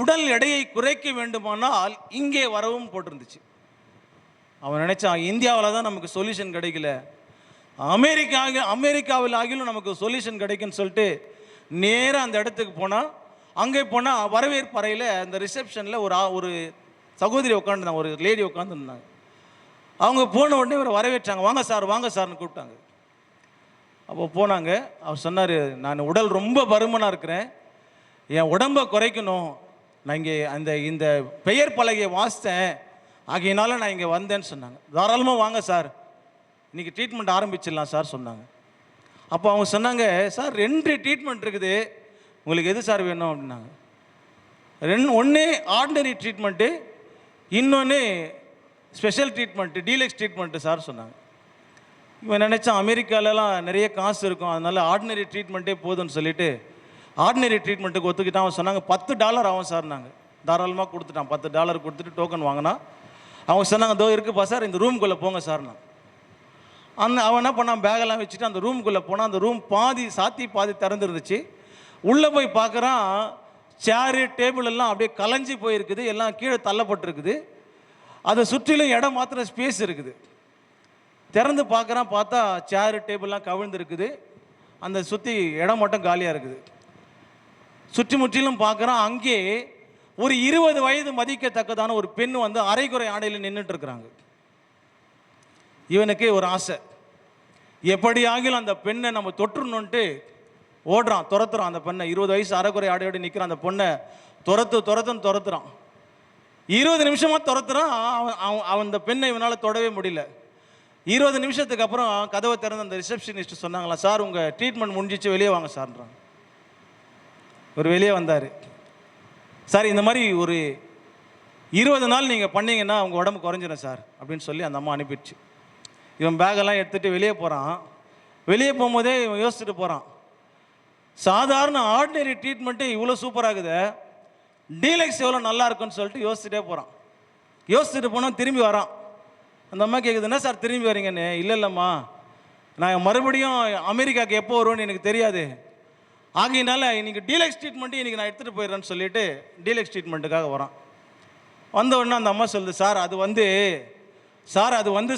உடல் எடையை குறைக்க வேண்டுமானால் இங்கே வரவும் போட்டிருந்துச்சு. அவன் நினைச்சான், இந்தியாவில் தான் நமக்கு சொல்யூஷன் கிடைக்கல, அமெரிக்காவில் ஆகிலும் நமக்கு சொல்யூஷன் கிடைக்குன்னு சொல்லிட்டு நேராக அந்த இடத்துக்கு போனால், அங்கே போனால் வரவேற்பு அறையில் அந்த ரிசப்ஷனில் ஒரு சகோதரி உட்காந்துருந்தாங்க, ஒரு லேடி உட்காந்துருந்தாங்க. அவங்க போன உடனே இவரை வரவேற்றாங்க. வாங்க சார், வாங்க சார்னு கூப்பிட்டாங்க. அப்போ போனாங்க. அவர் சொன்னார், நான் உடல் ரொம்ப பருமனாக இருக்கிறேன், என் உடம்பை குறைக்கணும், நான் இங்கே இந்த பெயர் பலகையை வாசித்தேன், ஆகையினால நான் இங்கே வந்தேன்னு சொன்னாங்க. தாராளமாக வாங்க சார், இன்றைக்கி ட்ரீட்மெண்ட் ஆரம்பிச்சிடலாம் சார் சொன்னாங்க. அப்போ அவங்க சொன்னாங்க, சார் 2 ட்ரீட்மெண்ட் இருக்குது, உங்களுக்கு எது சார் வேணும் அப்படின்னாங்க. ஒன்று ஆர்டினரி ட்ரீட்மெண்ட்டு, இன்னொன்று special treatment, deluxe treatment sir சொன்னாங்க. இவன் நினச்சான் அமெரிக்காலலாம் நிறைய காசு இருக்கும், அதனால் ஆர்டினரி ட்ரீட்மெண்ட்டே போதும்னு சொல்லிட்டு ஆர்டினரி ட்ரீட்மெண்ட்டுக்கு ஒத்துக்கிட்டான். அவன் சொன்னாங்க $10 ஆகும் சார். நாங்கள் தாராளமாக கொடுத்துட்டான். $10 கொடுத்துட்டு டோக்கன் வாங்கினா. அவங்க சொன்னாங்க, இதோ இருக்குப்பா சார், இந்த ரூம்குள்ளே போங்க சார். அவன் என்ன பண்ணான், பேகெல்லாம் வச்சுட்டு அந்த ரூம்குள்ளே போனால் அந்த ரூம் பாதி சாத்தி பாதி திறந்துருந்துச்சு. உள்ளே போய் பார்க்குறான், சேரு டேபிள் எல்லாம் அப்படியே கலைஞ்சி போயிருக்குது, எல்லாம் கீழே தள்ளப்பட்டிருக்குது. அதை சுற்றிலும் இடம் மாத்திரம் ஸ்பேஸ் இருக்குது. திறந்து பார்க்குறான், பார்த்தா சேரு டேபிள்லாம் கவிழ்ந்துருக்குது, அந்த சுற்றி இடம் மட்டும் காலியாக இருக்குது. சுற்றி முற்றிலும் பார்க்குறான், அங்கே ஒரு 20 வயது மதிக்கத்தக்கதான ஒரு பெண் வந்து அரைக்குறை ஆடையில் நின்றுட்டு இருக்கிறாங்க. இவனுக்கு ஒரு ஆசை, எப்படி ஆகிலும் அந்த பெண்ணை நம்ம தொற்றுணுன்ட்டு ஓடுறான், துரத்துறான் அந்த பெண்ணை. 20 வயசு அரைக்குறை ஆடி நிற்கிறான் அந்த பொண்ணை துரத்துறான். 20 நிமிஷமா துரத்துறான். அவன் அந்த பெண்ணை இவனால் தொடவே முடியல. 20 நிமிஷத்துக்கு அப்புறம் கதவை திறந்து அந்த ரிசப்ஷனிஸ்ட் சொன்னாங்களா, சார் உங்கள் ட்ரீட்மெண்ட் முடிஞ்சிச்சு, வெளியே வாங்க சார்ன்றாங்க. ஒரு வெளியே வந்தார். சார் இந்த மாதிரி ஒரு 20 நாள் நீங்கள் பண்ணீங்கன்னா உங்கள் உடம்பு குறைஞ்சிடும் சார் அப்படின்னு சொல்லி அந்த அம்மா அனுப்பிடுச்சு. இவன் பேகெல்லாம் எடுத்துகிட்டு வெளியே போகிறான். வெளியே போகும்போதே இவன் யோசிச்சுட்டு போகிறான், சாதாரண ஆர்டினரி ட்ரீட்மெண்ட்டு இவ்வளோ சூப்பராகுது, டீலக்ஸ் எவ்வளோ நல்லா இருக்குன்னு சொல்லிட்டு யோசிச்சுட்டே போகிறான். யோசிச்சுட்டு போனால் திரும்பி வரான். அந்த அம்மா கேட்குது, என்ன சார் திரும்பி வரீங்கன்னு? இல்லைம்மா, நான் மறுபடியும் அமெரிக்காவுக்கு எப்போ வருவேன்னு எனக்கு தெரியாது, ஆகையினால இன்றைக்கி டீலக்ஸ் ட்ரீட்மெண்ட்டு இன்றைக்கி நான் எடுத்துகிட்டு போயிடுறேன்னு சொல்லிட்டு டீலக்ஸ் ட்ரீட்மெண்ட்டுக்காக வரான். வந்த உடனே அந்த அம்மா சொல்லுது, சார் அது வந்து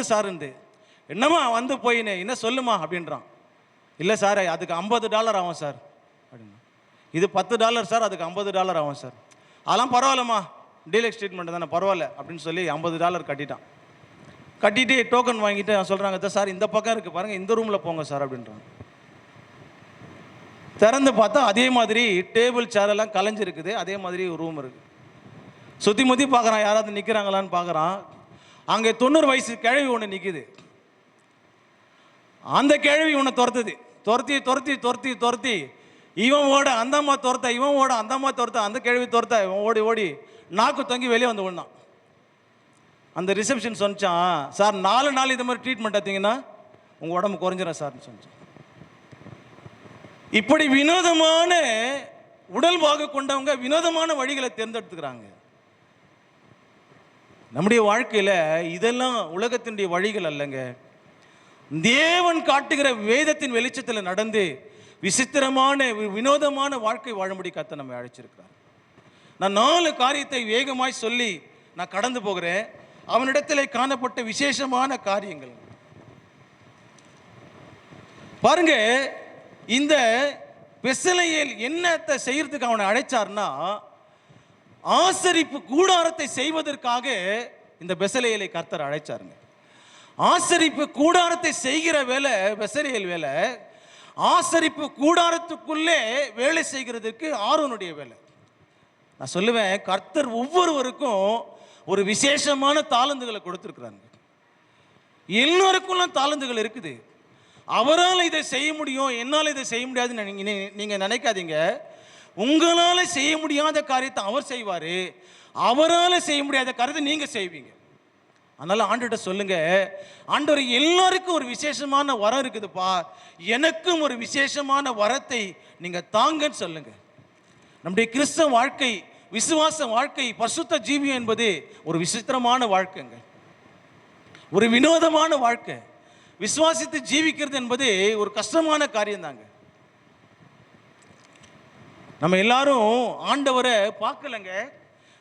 சார்ந்து. என்னம்மா வந்து போயின்னு என்ன சொல்லுமா அப்படின்றான். இல்லை சார் அதுக்கு $50 ஆகும் சார் அப்படின்னா. இது $10 சார், அதுக்கு $50 ஆகும் சார். அதெல்லாம் பரவாயில்லம்மா, டீலக்ஸ் ட்ரீட்மெண்ட் தானே, பரவாயில்ல அப்படின்னு சொல்லி $50 கட்டிட்டான். கட்டிட்டு டோக்கன் வாங்கிட்டு சொல்கிறாங்க, சார் இந்த பக்கம் இருக்குது பாருங்கள், இந்த ரூமில் போங்க சார் அப்படின்றாங்க. திறந்து பார்த்தா அதே மாதிரி டேபிள் சேரெல்லாம் கலைஞ்சிருக்குது, அதே மாதிரி ஒரு ரூம் இருக்குது. சுற்றி முற்றி பார்க்குறான், யாராவது நிற்கிறாங்களான்னு பார்க்குறான். அங்கே 90 வயசு கிழவி ஒன்று நிற்குது. அந்த கிழவி இவனை துரத்தி இவன் ஓட அந்த அம்மா துரத்த அந்த கிழவி துரத்த இவன் ஓடி நாக்கு தொங்கி வெளியே வந்து விழுந்தான். அந்த ரிசப்ஷன் சொன்னான், சார் 4 நாள் இந்த மாதிரி ட்ரீட்மெண்ட் பார்த்தீங்கன்னா உங்கள் உடம்பு குறைஞ்சிடும் சார்னு சொன்னான். இப்படி வினோதமான உடல் பாகு கொண்டவங்க வினோதமான வழிகளை தேர்ந்தெடுத்துக்கிறாங்க. நம்முடைய வாழ்க்கையில் இதெல்லாம் உலகத்தினுடைய வழிகள் அல்லங்க. தேவன் காட்டுகிற வேதத்தின் வெளிச்சத்தில் நடந்து விசித்திரமான வினோதமான வாழ்க்கை வாழும்படி கர்த்தர் நம்மை அழைச்சிருக்கிறார். நான் 4 காரியத்தை வேகமாய் சொல்லி நான் கடந்து போகிறேன். அவனிடத்தில் காணப்பட்ட விசேஷமான காரியங்கள் பாருங்க. இந்த பெசலெயேல் என்னத்தை செய்யறதுக்கு அவனை அழைச்சார்னா, ஆசரிப்பு கூடாரத்தை செய்வதற்காக இந்த பெசலெயேலை கர்த்தர் அழைச்சாருங்க. ஆசரிப்பு கூடாரத்தை செய்கிற வேலை பெசலெயேல் வேலை. ஆசரிப்பு கூடாரத்துக்குள்ளே வேலை செய்கிறதுக்கு ஆரோனுடைய வேலை. நான் சொல்லுவேன், கர்த்தர் ஒவ்வொருவருக்கும் ஒரு விசேஷமான தாளந்துகளை கொடுத்துருக்குறாங்க. எல்லோருக்கும் தாளந்துகள் இருக்குது. அவரால் இதை செய்ய முடியும், என்னால் இதை செய்ய முடியாதுன்னு நீங்கள் நினைக்காதீங்க. உங்களால் செய்ய முடியாத காரியத்தை அவர் செய்வார், அவரால் செய்ய முடியாத காரியத்தை நீங்கள் செய்வீங்க. அதனால் ஆண்டவர்கிட்ட சொல்லுங்க, ஆண்டவர் எல்லாருக்கும் ஒரு விசேஷமான வரம் இருக்குதுப்பா, எனக்கும் ஒரு விசேஷமான வரத்தை நீங்கள் தாங்கன்னு சொல்லுங்க. நம்முடைய கிறிஸ்தவ வாழ்க்கை, விசுவாச வாழ்க்கை, பரிசுத்த ஜீவியம் என்பது ஒரு விசித்திரமான வாழ்க்கைங்க, ஒரு வினோதமான வாழ்க்கை. விசுவாசித்து ஜீவிக்கிறது என்பது ஒரு கஷ்டமான காரியம் தாங்க. நம்ம எல்லாரும் ஆண்டவரை பார்க்கலங்க,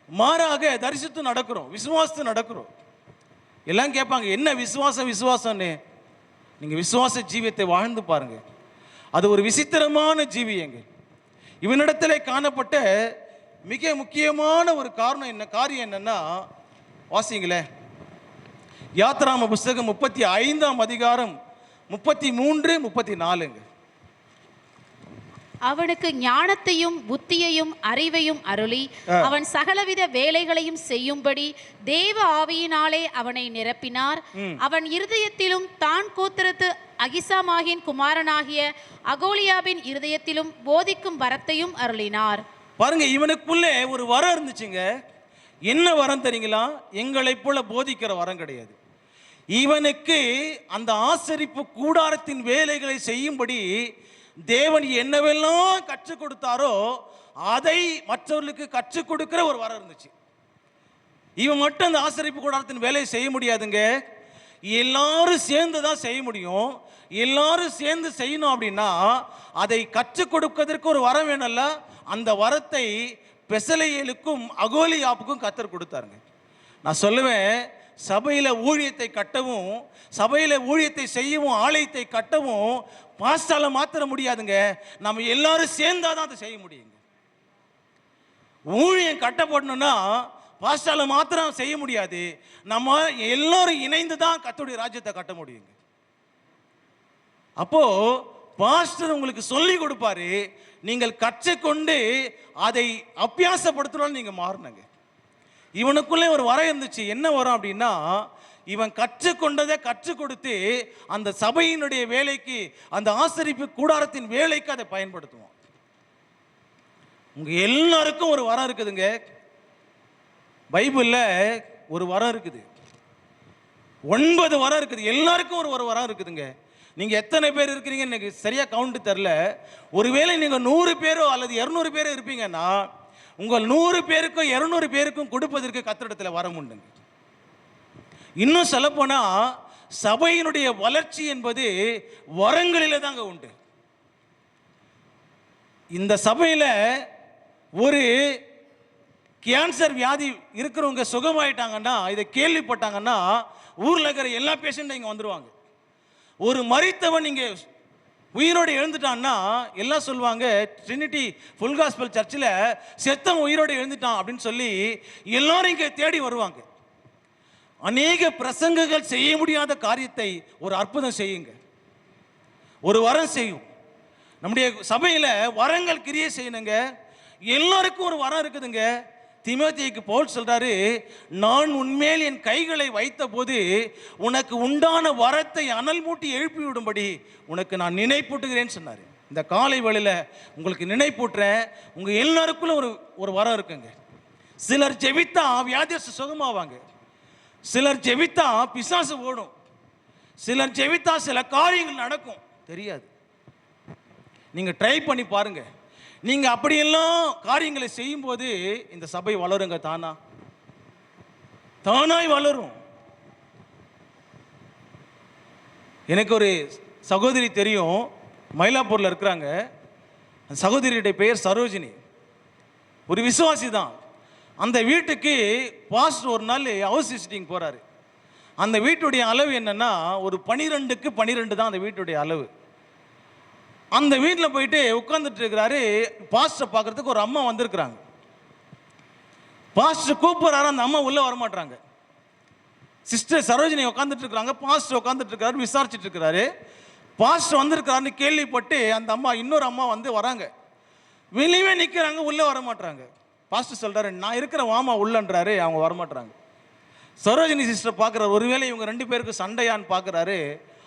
மாறாக தரிசித்து நடக்கிறோம், விசுவாசத்து நடக்கிறோம். எல்லாம் கேட்பாங்க, என்ன விசுவாசம்னு. நீங்கள் விசுவாச ஜீவியத்தை வாழ்ந்து பாருங்க, அது ஒரு விசித்திரமான ஜீவியங்க. இவனிடத்திலே காணப்பட்ட மிக முக்கியமான ஒரு காரியம் என்னன்னா, வாசிங்களே, யாத்ராம புஸ்தகம் 35ஆம் அதிகாரம் 33, 34. அவனுக்கு ஞானத்தையும் புத்தியையும் அறிவையும் அருளி அவன் சகலவித வேலைகளையும் செய்யும்படி தேவ ஆவியினாலே அவனை நிரப்பினார். அவன் இருதயத்திலும் தான் கோத்திரத்து அகிசாமாகின் குமாரனாகிய அகோலியாபின் இருதயத்திலும் போதிக்கும் வரத்தையும் அருளினார். பாருங்க, இவனுக்குள்ளே ஒரு வரம் இருந்துச்சுங்க. என்ன வரம் தெரியுங்களா? எங்களை போல போதிக்கிற வரம் கிடையாது. இவனுக்கு அந்த ஆசரிப்பு கூடாரத்தின் வேலைகளை செய்யும்படி தேவன் என்னவெல்லாம் கற்றுக் கொடுத்தாரோ அதை மற்றவர்களுக்கு கற்றுக் கொடுக்கிற ஒரு வரம் இருந்துச்சு. இவன் மட்டும் அந்த ஆசரிப்பு கூடாரத்தின் வேலையை செய்ய முடியாதுங்க, எல்லாரும் சேர்ந்து தான் செய்ய முடியும். எல்லாரும் சேர்ந்து செய்யணும் அப்படின்னா அதை கற்றுக் கொடுப்பதற்கு ஒரு வரம் வேணும்ல. அந்த வரத்தை பெசலெயேலுக்கும் அகோலியாப்புக்கும் கர்த்தர் கொடுத்தாருங்க. நான் சொல்லுவேன், சபையில் ஊழியத்தை கட்டவும், சபையில் ஊழியத்தை செய்யவும், ஆலயத்தை கட்டவும் பாஸ்டால மாத்திர முடியாதுங்க. நம்ம எல்லாரும் சேர்ந்தாதான் அதை செய்ய முடியுங்க. ஊழியம் கட்டப்படணும்னா பாஸ்டால மாத்திரம் செய்ய முடியாது, நம்ம எல்லாரும் இணைந்து தான் கர்த்தருடைய ராஜ்யத்தை கட்ட முடியுங்க. அப்போ பாஸ்டர் உங்களுக்கு சொல்லி கொடுப்பாரு, நீங்கள் கற்றுக்கொண்டு அதை அபியாசப்படுத்தணும்னு நீங்க மாறணுங்க. இவனுக்குள்ளே ஒரு வரம் இருந்துச்சு. என்ன வரம் அப்படின்னா, இவன் கற்றுக்கொண்டதை கற்றுக் கொடுத்து அந்த சபையினுடைய வேலைக்கு, அந்த ஆசரிப்பு கூடாரத்தின் வேலைக்கு அதை பயன்படுத்துவான். உங்க எல்லாருக்கும் ஒரு வரம் இருக்குதுங்க. பைபிள்ல ஒரு வரம் இருக்குது, 9 வரம் இருக்குது. எல்லாருக்கும் ஒரு வரம் இருக்குதுங்க. நீங்க எத்தனை பேர் இருக்கிறீங்க எனக்கு சரியா கவுண்ட் தெரியல. ஒருவேளை நீங்க 100 பேரோ அல்லது 200 பேரோ இருப்பீங்கன்னா, உங்கள் 100 பேருக்கும் 200 பேருக்கும் கொடுப்பதற்கு கர்த்தரிடத்தில் வரம் உண்டுங்க. இன்னும் சொல்ல போனா சபையினுடைய வளர்ச்சி என்பது வரங்களில தாங்க உண்டு. இந்த சபையில ஒரு கேன்சர் வியாதி இருக்கிறவங்க சுகமாயிட்டாங்கன்னா, இதை கேள்விப்பட்டாங்கன்னா ஊர்ல இருக்கிற எல்லா பேஷண்ட்டும் இங்க வந்துருவாங்க. ஒரு மரித்தவன் இங்க உயிரோடு எழுந்துட்டான்னா எல்லாம் சொல்லுவாங்க, ட்ரினிட்டி ஃபுல் காஸ்பல் சர்ச்சில் செத்தவன் உயிரோடு எழுந்துட்டான் அப்படின்னு சொல்லி எல்லாரும் இங்கே தேடி வருவாங்க. அநேக பிரசங்கங்கள் செய்ய முடியாத காரியத்தை ஒரு அற்புதம் செய்யுங்க, ஒரு வரம் செய்யும். நம்முடைய சபையில் வரங்கள் கிரியை செய்யணுங்க. எல்லாருக்கும் ஒரு வரம் இருக்குதுங்க. தீமோத்தேயுக்கு பவுல் சொல்றாரு, நான் உன்மேல் என் கைகளை வைத்த போது உனக்கு உண்டான வரத்தை அனல் மூட்டி எழுப்பி விடும்படி உனக்கு நான் நினைப்பூட்டுகிறேன்னு சொன்னார். இந்த காலை வேளையில் உங்களுக்கு நினைப்பூட்டுறேன். உங்க எல்லாருக்குள்ள ஒரு வரம் இருக்குங்க. சிலர் ஜெபித்தா வியாதியஸ்தர் சுகமாவாங்க, சிலர் ஜெபித்தா பிசாசு ஓடும், சிலர் ஜெபித்தா சில காரியங்கள் நடக்கும். தெரியாது, நீங்க ட்ரை பண்ணி பாருங்க. நீங்க அப்படியெல்லாம் காரியங்களை செய்யும் போது இந்த சபை வளருங்க. தானாய் வளரும். எனக்கு ஒரு சகோதரி தெரியும், மயிலாப்பூர்ல இருக்கிறாங்க. அந்த சகோதரியுடைய பெயர் சரோஜினி. ஒரு விசுவாசி தான். அந்த வீட்டுக்கு பாஸ்டர் ஒரு நாள் ஹவுஸ் விசிட்டிங் போறாரு. அந்த வீட்டுடைய அளவு என்னன்னா, ஒரு 12க்கு 12 தான் அந்த வீட்டுடைய அளவு. அந்த வீட்டில் போயிட்டு உட்கார்ந்துட்டு இருக்கிறாரு. பாஸ்டர் பார்க்கறதுக்கு ஒரு அம்மா வந்திருக்கிறாங்க. பாஸ்டர் கூப்பிடுறாரு, அந்த அம்மா உள்ள வரமாட்டாங்க. சிஸ்டர் சரோஜினி உட்காந்துட்டு இருக்கிறாங்க, பாஸ்டர் உட்காந்துட்டு இருக்காரு, விசாரிச்சுட்டு இருக்கிறாரு. பாஸ்டர் வந்திருக்கிறாருன்னு கேள்விப்பட்டு அந்த அம்மா, இன்னொரு அம்மா வந்து வராங்க. வெளியே நிற்கிறாங்க, உள்ள வரமாட்டாங்க. பாஸ்டர் சொல்றாரு, நான் இருக்கிற வாமா உள்ளன்றாரு. அவங்க வரமாட்டாங்க. சரோஜினி சிஸ்டர் பார்க்குறாரு, ஒருவேளை இவங்க 2 பேருக்கு சண்டையான்னு பார்க்குறாரு.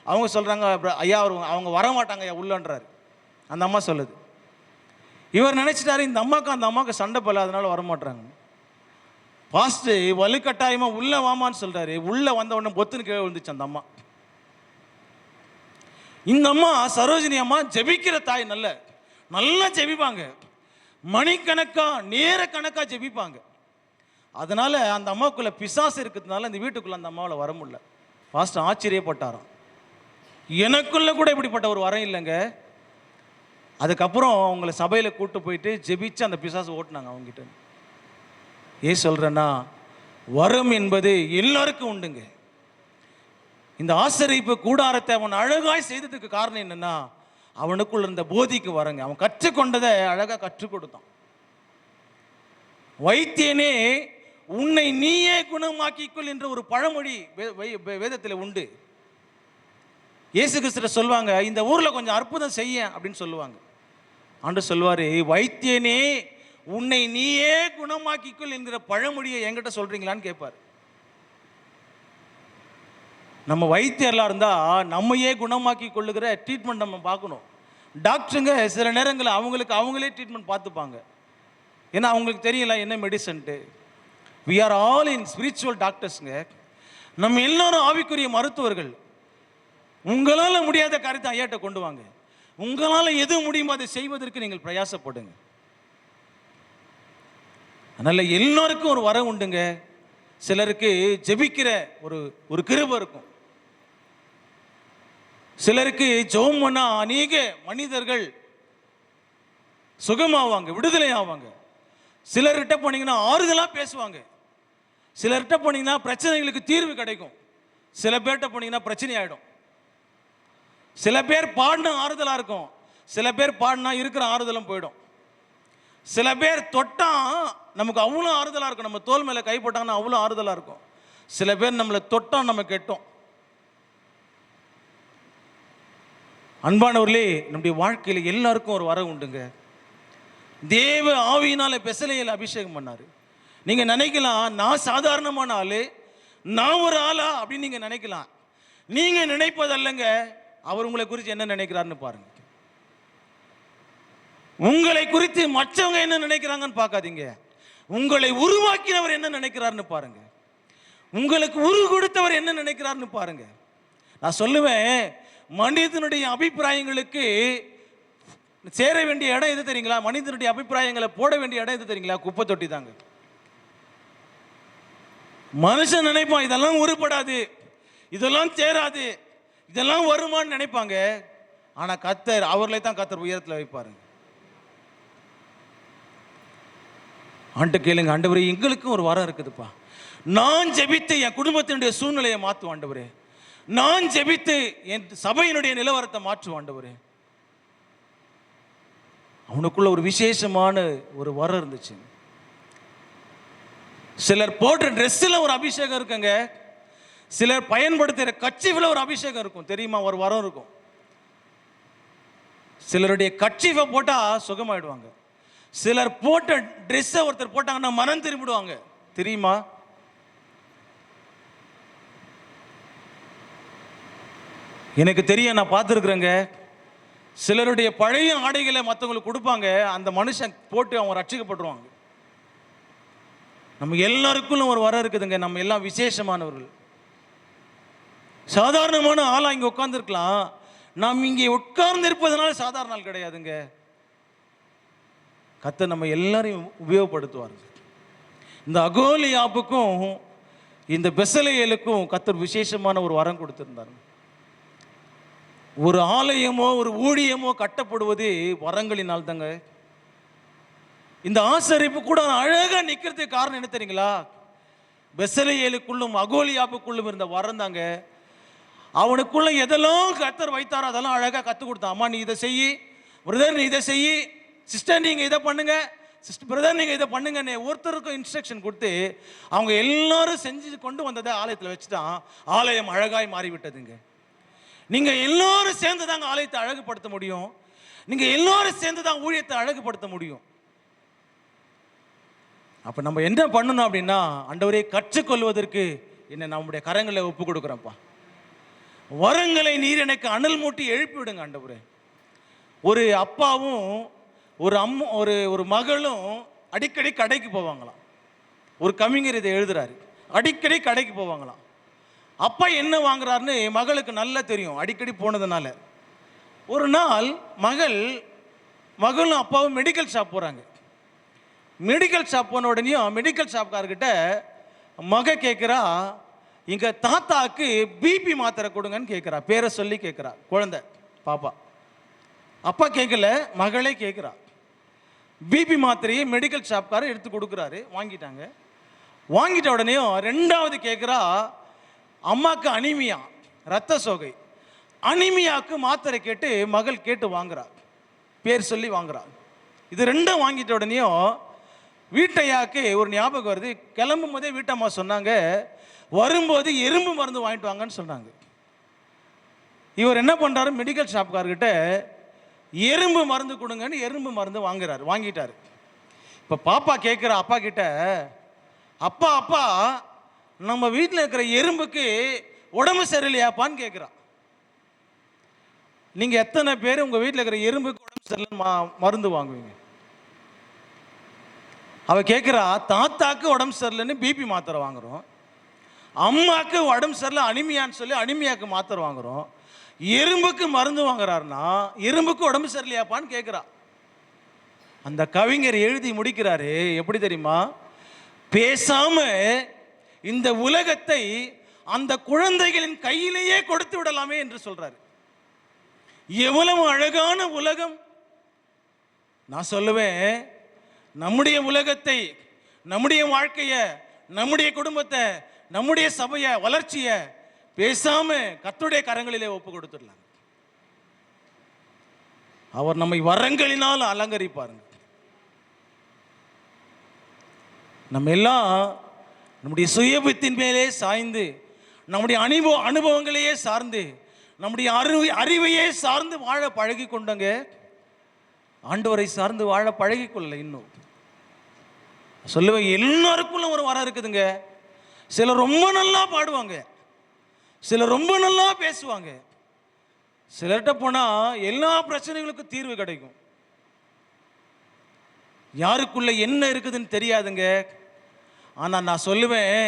அவங்க சொல்றாங்க, ஐயா அவங்க வரமாட்டாங்க ஐயா உள்ளன்றாரு. அந்த அம்மா சொல்லுது. இவர் நினைச்சிட்டாரு, இந்த அந்த அம்மாவுக்கு சண்டை போல, அதனால வரமாட்டாங்க. பாஸ்டர் வலுக்கட்டாயமா உள்ள வாமான்னு சொல்றாரு. உள்ள வந்த உடனே பொத்துன்னு கீழே விழுந்துச்சு அந்த அம்மா. இந்த அம்மா சரோஜினி அம்மா ஜெபிக்கிற தாய், நல்லா ஜெபிப்பாங்க, மணிக்கணக்கா நேர கணக்கா ஜெபிப்பாங்க. அதனால அந்த அம்மாவுக்குள்ள பிசாசு இருக்கிறதுனால இந்த வீட்டுக்குள்ள அந்த அம்மாவில் வர முடியல. பாஸ்டர் ஆச்சரியப்பட்டாராம், எனக்குள்ள கூட இப்படிப்பட்ட ஒரு வரம் இல்லைங்க. அதுக்கப்புறம் அவங்கள சபையில் கூட்டு போயிட்டு ஜெபிச்சு அந்த பிசாசு ஓட்டுனாங்க அவங்ககிட்ட. ஏன் சொல்றேன்னா, வரம் என்பது எல்லாருக்கும் உண்டுங்க. இந்த ஆசரிப்பு கூடாரத்தை அவன் அழகாய் செய்ததுக்கு காரணம் என்னன்னா, அவனுக்குள்ள இருந்த போதிக்கு வரங்க. அவன் கற்றுக்கொண்டதை அழகா கற்றுக் கொடுத்தான். வைத்தியனே உன்னை நீயே குணமாக்கிக்கொள் என்ற ஒரு பழமொழி வேதத்தில் உண்டு. இயேசு கிறிஸ்து சொல்லுவாங்க, இந்த ஊர்ல கொஞ்சம் அற்புதம் செய்ய அப்படின்னு சொல்லுவாங்க. ஆண்டவர் சொல்லுவாரு, வைத்தியனே உன்னை நீயே குணமாக்கிக்கொள் என்கிற பழமொழியை என்கிட்ட சொல்றீங்களான்னு கேட்பார். நம்ம வைத்தியர்லாம் இருந்தா நம்மையே குணமாக்கி கொள்ளுகிற ட்ரீட்மெண்ட் நம்ம பார்க்கணும். டாக்டருங்க சில நேரங்களில் அவங்களே ட்ரீட்மெண்ட் பார்த்துப்பாங்க. ஏன்னா அவங்களுக்கு தெரியல என்ன மெடிசன்ட்டு. We are all in spiritual டாக்டர்ஸுங்க. நம்ம எல்லாரும் ஆவிக்குரிய மருத்துவர்கள். உங்களால் முடியாத காரியத்தை ஐயாட்ட கொண்டு வாங்க. உங்களால் எது முடியுமோ அதை செய்வதற்கு நீங்கள் பிரயாசப்படுங்க. அதனால எல்லாருக்கும் ஒரு வரம் உண்டுங்க. சிலருக்கு ஜெபிக்கிற ஒரு கிருபை இருக்கும். சிலருக்கு ஜெபம் பண்ணா அநேக மனிதர்கள் சுகமாவாங்க, விடுதலை ஆவாங்க. சிலர்கிட்ட போனீங்கன்னா ஆறுதலா பேசுவாங்க. சிலர்கிட்ட போனீங்கன்னா பிரச்சனைகளுக்கு தீர்வு கிடைக்கும். சில பேர்கிட்ட போனீங்கன்னா பிரச்சனை ஆயிடும். சில பேர் பாடினா ஆறுதலா இருக்கும், சில பேர் பாடினா இருக்கிற ஆறுதலும் போயிடும். சில பேர் தொட்டா நமக்கு அவ்வளோ ஆறுதலா இருக்கும், நம்ம தோல் மேல கை போட்டாங்கன்னா அவ்வளோ ஆறுதலா இருக்கும். சில பேர் நம்மளை தொட்டா நம்ம கெட்டோம். அன்பானவர்களே, நம்முடைய வாழ்க்கையில் எல்லாருக்கும் ஒரு வரம் உண்டுங்க. தேவ ஆவியினால பெசலேயேல் அபிஷேகம் பண்ணாரு. நீங்க நினைக்கலாம், நான் சாதாரணமான ஆளு, நான் ஒரு ஆளா அப்படின்னு நீங்க நினைக்கலாம். நீங்க நினைப்பதல்லங்க, அவர் உங்களை குறித்து என்ன நினைக்கிறாருன்னு பாருங்க. உங்களை குறித்து மற்றவங்க என்ன நினைக்கிறாங்கன்னு பார்க்காதீங்க. உங்களை உருவாக்கினவர் என்ன நினைக்கிறாருன்னு பாருங்க. உங்களுக்கு உரு கொடுத்தவர் என்ன நினைக்கிறாருன்னு பாருங்க. நான் சொல்லுவேன், மனிதனுடைய அபிப்பிராயங்களுக்கு சேர வேண்டிய இடம் எது தெரியுங்களா? மனிதனுடைய அபிப்பிராயங்களை போட வேண்டிய இடம் எது தெரியுங்களா? குப்பை தொட்டி தாங்க. மனுஷன் நினைப்பான், இதெல்லாம் உருப்படாது, இதெல்லாம் சேராது, இதெல்லாம் வருமான்னு நினைப்பாங்க. ஆனா கர்த்தர், அவர்களை தான் கர்த்தர் உயரத்தில் வைப்பாருங்க. ஆண்டு கேளுங்க, ஆண்டவரே எங்களுக்கும் ஒரு வரம் இருக்குதுப்பா. நான் ஜெபித்து என் குடும்பத்தினுடைய சூழ்நிலையை மாற்றுவேன் ஆண்டவரே. நான் ஜெபித்து என் சபையினுடைய நிலவரத்தை மாற்றுவேன் ஆண்டவரே. அவனுக்குள்ள ஒரு விசேஷமான ஒரு வரம் இருந்துச்சு. சிலர் போடுற ட்ரெஸ்ஸில் ஒரு அபிஷேகம் இருக்குங்க. சிலர் பயன்படுத்துகிற கட்சியில் ஒரு அபிஷேகம் இருக்கும். தெரியுமா? ஒரு வரம் இருக்கும். சிலருடைய கட்சியை போட்டால் சுகமாயிடுவாங்க. சிலர் போட்ட ட்ரெஸ்ஸை ஒருத்தர் போட்டாங்கன்னா மனம் திரும்பிடுவாங்க. தெரியுமா? எனக்கு தெரியும், நான் பார்த்துருக்குறேங்க. சிலருடைய பழைய ஆடைகளை மற்றவங்களுக்கு கொடுப்பாங்க, அந்த மனுஷன் போட்டு அவங்க ரட்சிக்கப்பட்டுருவாங்க. நம்ம எல்லாருக்கும் ஒரு வரம் இருக்குதுங்க. நம்ம எல்லாம் விசேஷமானவர்கள். சாதாரணமான ஆளா இங்கே உட்கார்ந்துருக்கலாம். நாம் இங்கே உட்கார்ந்து இருப்பதனால சாதாரண ஆள் கிடையாதுங்க. கர்த்தர் நம்ம எல்லாரையும் உபயோகப்படுத்துவார். இந்த அகோலியாபுக்கும் இந்த பெசலேயேலுக்கும் கர்த்தர் விசேஷமான ஒரு வரம் கொடுத்திருந்தார். ஒரு ஆலயமோ ஒரு ஊழியமோ கட்டப்படுவது வரங்களினால் தாங்க. இந்த ஆசரிப்பு கூட அழகா நிக்கிறதுக்கு காரணம் என்ன தெரியுங்களா? பெசலேயேலுக்குள்ளும் அகோலியாபுக்குள்ளும் இருந்த வரம் தாங்க. அவனுக்குள்ள எதெல்லாம் கர்த்தர் வைத்தாரோ அதெல்லாம் அழகா கற்றுக் கொடுத்தான். அம்மா நீ இதை செய்யி, பிரதர் நீ இதை செய்யி, சிஸ்டர் நீங்க இதை பண்ணுங்க, சிஸ்டர் பிரதர் நீங்க இதை பண்ணுங்கன்னு ஒருத்தருக்கும் இன்ஸ்ட்ரக்ஷன் கொடுத்து அவங்க எல்லாரும் செஞ்சு கொண்டு வந்ததை ஆலயத்தில் வச்சுட்டான். ஆலயம் அழகாய் மாறிவிட்டதுங்க. நீங்க எல்லாரும் சேர்ந்து தாங்க ஆலயத்தை அழகுபடுத்த முடியும். நீங்க எல்லாரும் சேர்ந்து தான் ஊழியத்தை அழகுபடுத்த முடியும். அப்ப நம்ம என்ன பண்ணணும் அப்படின்னா, ஆண்டவரே கற்றுக்கொள்வதற்கு என்ன நம்முடைய கரங்களை ஒப்பு கொடுக்குறப்பா. வரங்களை நீர் எனக்கு அனல் மூட்டி எழுப்பி விடுங்க ஆண்டவரே. ஒரு அப்பாவும் ஒரு மகளும் அடிக்கடி கடைக்கு போவாங்களாம். ஒரு கவிஞர் இதை எழுதுறாரு. அடிக்கடி கடைக்கு போவாங்களாம். அப்பா என்ன வாங்குறாருன்னு மகளுக்கு நல்லா தெரியும், அடிக்கடி போனதுனால. ஒரு நாள் மகளும் அப்பாவும் மெடிக்கல் ஷாப் போகிறாங்க. மெடிக்கல் ஷாப் போன உடனேயும் மெடிக்கல் ஷாப்காரர்கிட்ட மக கேட்குறா, இங்கே தாத்தாக்கு பிபி மாத்திரை கொடுங்கன்னு கேட்குறா. பேரை சொல்லி கேட்குறா. குழந்தை பாப்பா. அப்பா கேட்கல, மகளே கேட்குறா. பிபி மாத்திரையை மெடிக்கல் ஷாப்காரர் எடுத்து கொடுக்குறாரு. வாங்கிட்டாங்க. வாங்கிட்ட உடனேயும் ரெண்டாவது கேட்குறா, அம்மாவுக்கு அனிமியா, ரத்த சோகை. அனிமியாவுக்கு மாத்திரை கேட்டு மகள் கேட்டு வாங்குறா. பேர் சொல்லி வாங்குறா. இது ரெண்டும் வாங்கிட்ட உடனேயும் வீட்டையாக்கு ஒரு ஞாபகம் வருது. கிளம்பும் போதே வீட்டம்மா சொன்னாங்க, வரும்போது எறும்பு மருந்து வாங்கிட்டு வாங்கன்னு சொன்னாங்க. இவர் என்ன பண்ணுறாரு, மெடிக்கல் ஷாப்கார்கிட்ட எறும்பு மருந்து கொடுங்கன்னு எறும்பு மருந்து வாங்கிட்டாரு. இப்போ பாப்பா கேட்குற அப்பா கிட்ட, அப்பா நம்ம வீட்டில் இருக்கிற எறும்புக்கு உடம்பு சரியில்லையாப்பான்னு கேட்குறா. நீங்கள் எத்தனை பேர் உங்கள் வீட்டில் இருக்கிற எறும்புக்கு உடம்பு சரியில்லை மருந்து வாங்குவீங்க? அவ கேட்குறா, தாத்தாக்கு உடம்பு சரியில்லைன்னு பிபி மாத்திரை வாங்குறோம், அம்மாவுக்கு உடம்பு சரியில்லை அனிமியான்னு சொல்லி அனிமியாவுக்கு மாத்திரை வாங்குறோம், எறும்புக்கு மருந்து வாங்குறாருன்னா எறும்புக்கு உடம்பு சரியில்லையாப்பான்னு கேட்குறா. அந்த கவிஞர் எழுதி முடிக்கிறாரு. எப்படி தெரியுமா? பேசாம இந்த உலகத்தை அந்த குழந்தைகளின் கையிலேயே கொடுத்து விடலாமே என்று சொல்றாரு. எவ்வளவு அழகான உலகம்! நான் சொல்லுவேன், நம்முடைய உலகத்தை, நம்முடைய வாழ்க்கைய, நம்முடைய குடும்பத்தை, நம்முடைய சபைய வளர்ச்சிய பேசாம கர்த்தருடைய கரங்களிலே ஒப்பு கொடுத்துடலாம். அவர் நம்மை வரங்களினால் அலங்கரிப்பாருங்க. நம்ம எல்லாம் நம்முடைய சுயபத்தின் மேலே சாய்ந்து, நம்முடைய அனுபவங்களையே சார்ந்து, நம்முடைய அறிவையே சார்ந்து வாழ பழகி கொண்டங்க, ஆண்டவரை சார்ந்து வாழ பழகி கொள்ளல. இன்னும் சொல்லுவேன், எல்லாருக்குள்ள ஒரு வரம் இருக்குதுங்க. சிலர் ரொம்ப நல்லா பாடுவாங்க, சிலர் ரொம்ப நல்லா பேசுவாங்க, சிலர்கிட்ட போனா எல்லா பிரச்சனைகளுக்கும் தீர்வு கிடைக்கும். யாருக்குள்ள என்ன இருக்குதுன்னு தெரியாதுங்க. ஆனா நான் சொல்லுவேன்,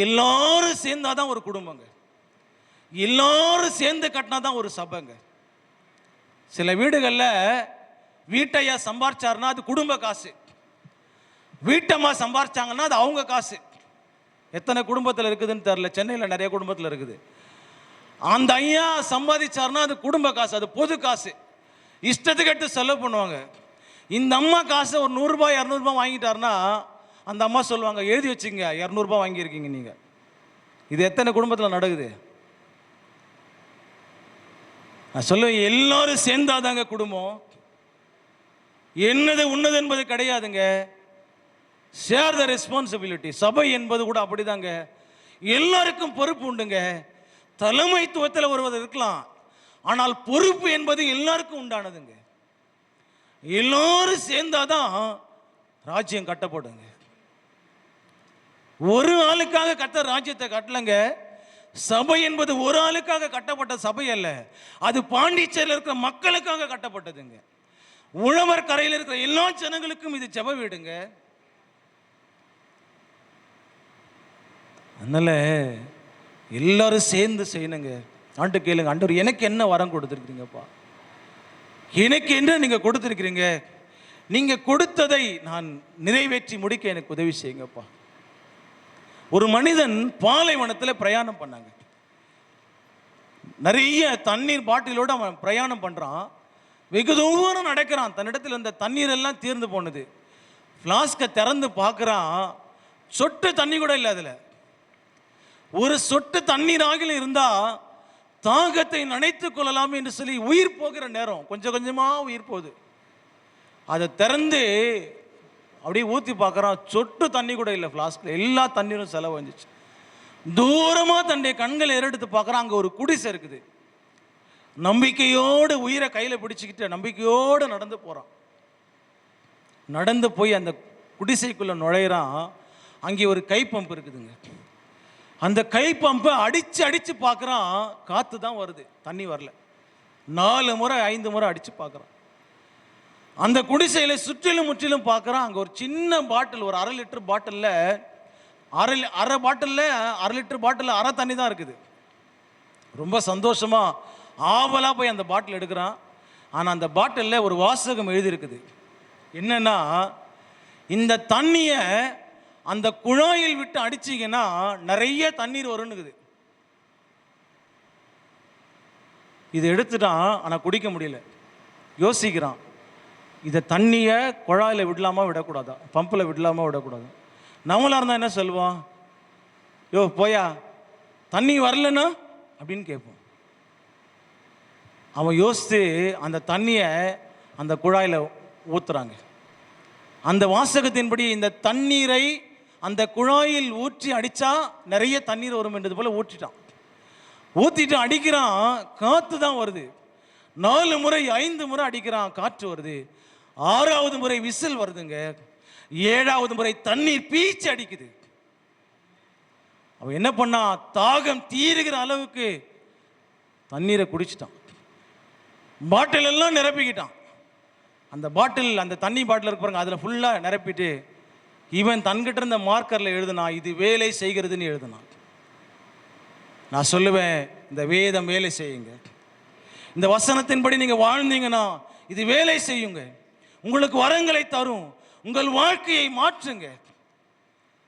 எல்லாரும் சேர்ந்தாதான் ஒரு குடும்பங்க, எல்லாரும் சேர்ந்து கட்டினாதான் ஒரு சபைங்க. சில வீடுகளில் வீட்டையா சம்பாரிச்சாருன்னா அது குடும்ப காசு, வீட்டம்மா சம்பாரிச்சாங்கன்னா அது அவங்க காசு. எத்தனை குடும்பத்தில் இருக்குதுன்னு தெரியல, சென்னையில் நிறைய குடும்பத்தில் இருக்குது. அந்த ஐயா சம்பாதிச்சாருன்னா அது குடும்ப காசு, அது பொது காசு, இஷ்டத்துக்கு எடுத்து செலவு பண்ணுவாங்க. இந்த அம்மா காசை ஒரு 100 ரூபாய் 200 ரூபாய் வாங்கிட்டாருன்னா அந்த அம்மா சொல்லுவாங்க, எழுதி வச்சுங்க 200 ரூபாய் வாங்கியிருக்கீங்க நீங்கள். இது எத்தனை குடும்பத்தில் நடக்குது? நான் சொல்லுவேன், எல்லாரும் சேர்ந்தாதாங்க குடும்பம். என்னது உன்னது என்பது கிடையாதுங்க. Share the responsibility. சபை என்பது கூட அப்படிதாங்க, எல்லாருக்கும் பொறுப்பு உண்டுங்க. தலைமைத்துவத்தில் ஒருவர் இருக்கலாம், ஆனால் பொறுப்பு என்பது எல்லாருக்கும் உண்டானதுங்க. எல்லாரும் சேர்ந்தாதான் ராஜ்யம் கட்டப்படுங்க. ஒரு ஆளுக்காக கர்த்தர் ராஜ்யத்தை கட்டலங்க. சபை என்பது ஒரு ஆளுக்காக கட்டப்பட்ட சபை அல்ல, அது பாண்டிச்சேரியில் இருக்கிற மக்களுக்காக கட்டப்பட்டதுங்க. உழவர் கரையில் இருக்கிற எல்லா ஜனங்களுக்கும் இது ஜெப வீடுங்க. அதனால எல்லாரும் சேர்ந்து செய்யணுங்க. ஆண்டு கேளுங்க, ஆண்டவர் எனக்கு என்ன வரம் கொடுத்துருக்கீங்கப்பா, எனக்கு என்ன நீங்க கொடுத்துருக்கிறீங்க, நீங்க கொடுத்ததை நான் நிறைவேற்றி முடிக்க எனக்கு உதவி செய்யுங்கப்பா. ஒரு மனிதன் பாலைவனத்தில் பிரயாணம் பண்ணாங்க. நிறைய தண்ணீர் பாட்டிலோடு அவன் பிரயாணம் பண்றான். வெகு தூரம் நடக்கிறான். தன்னிடத்தில் இந்த தண்ணீர் எல்லாம் தீர்ந்து போனது. ஃப்ளாஸ்கை திறந்து பார்க்குறான், சொட்டு தண்ணி கூட இல்லை. அதில் ஒரு சொட்டு தண்ணீர் ஆகிலும் இருந்தா தாகத்தை நனைத்துக் கொள்ளலாம் என்று சொல்லி உயிர் போகிற நேரம், கொஞ்சம் கொஞ்சமா உயிர் போகுது. அதை திறந்து அப்படியே ஊற்றி பார்க்குறான், சொட்டு தண்ணி கூட இல்லை ஃப்ளாஸ்கில், எல்லா தண்ணீரும் செலவு வந்துச்சு. தூரமாக தன்னுடைய கண்களை ஏறெடுத்து பார்க்குறான், அங்கே ஒரு குடிசை இருக்குது. நம்பிக்கையோடு உயிரை கையில் பிடிச்சிக்கிட்டு நம்பிக்கையோடு நடந்து போகிறான். நடந்து போய் அந்த குடிசைக்குள்ளே நுழையிறான். அங்கே ஒரு கை பம்ப் இருக்குதுங்க. அந்த கை பம்பை அடித்து அடித்து பார்க்குறான், காற்று தான் வருது, தண்ணி வரல. 4 முறை 5 முறை அடித்து பார்க்குறான். அந்த குடிசையில் சுற்றிலும் முற்றிலும் பார்க்குறான். அங்கே ஒரு சின்ன பாட்டில், ஒரு 1/2 லிட்டர் பாட்டிலில் அரை பாட்டிலில் 1/2 லிட்டர் பாட்டிலில் அரை தண்ணி தான் இருக்குது. ரொம்ப சந்தோஷமாக ஆவலாக போய் அந்த பாட்டில் எடுக்கிறான். ஆனால் அந்த பாட்டிலில் ஒரு வாசகம் எழுதியிருக்குது. என்னன்னா, இந்த தண்ணியை அந்த குழாயில் விட்டு அடிச்சிங்கன்னா நிறைய தண்ணீர் வரும்னுக்குது. இது எடுத்துட்டான், ஆனால் குடிக்க முடியல. யோசிக்கிறான், இதை தண்ணியை குழாயில் விடலாமா விடக்கூடாதா, பம்பில் விடலாமா விடக்கூடாது. நம்மளாக இருந்தால் என்ன சொல்லுவான், யோ போயா தண்ணி வரலன்னா அப்படின்னு கேட்போம். அவன் யோசித்து அந்த தண்ணியை அந்த குழாயில் ஊற்றுறாங்க. அந்த வாசகத்தின்படி இந்த தண்ணீரை அந்த குழாயில் ஊற்றி அடித்தா நிறைய தண்ணீர் வரும் என்றது போல் ஊற்றிட்டான். ஊற்றிட்டு அடிக்கிறான், காற்று தான் வருது. 4 முறை 5 முறை அடிக்கிறான், காற்று வருது. 6வது முறை விசில் வருதுங்க. 7வது முறை தண்ணீர் பீச்சு அடிக்குது. அவன் என்ன பண்ணா, தாகம் தீருகிற அளவுக்கு தண்ணீரை குடிச்சிட்டான். பாட்டில் எல்லாம் நிரப்பிக்கிட்டான். அந்த பாட்டில், அந்த தண்ணி பாட்டில் இருக்கு பாருங்க, அதில் ஃபுல்லாக நிரப்பிட்டு இவன் தன்கிட்ட இருந்த மார்க்கரில் எழுதுனான், இது வேலை செய்கிறதுன்னு எழுதுனான். நான் சொல்லுவேன், இந்த வேதம் வேலை செய்யுங்க. இந்த வசனத்தின்படி நீங்கள் வாழ்ந்தீங்கன்னா இது வேலை செய்யுங்க. உங்களுக்கு வரங்களை தரும், உங்கள் வாழ்க்கையை மாற்றுங்க.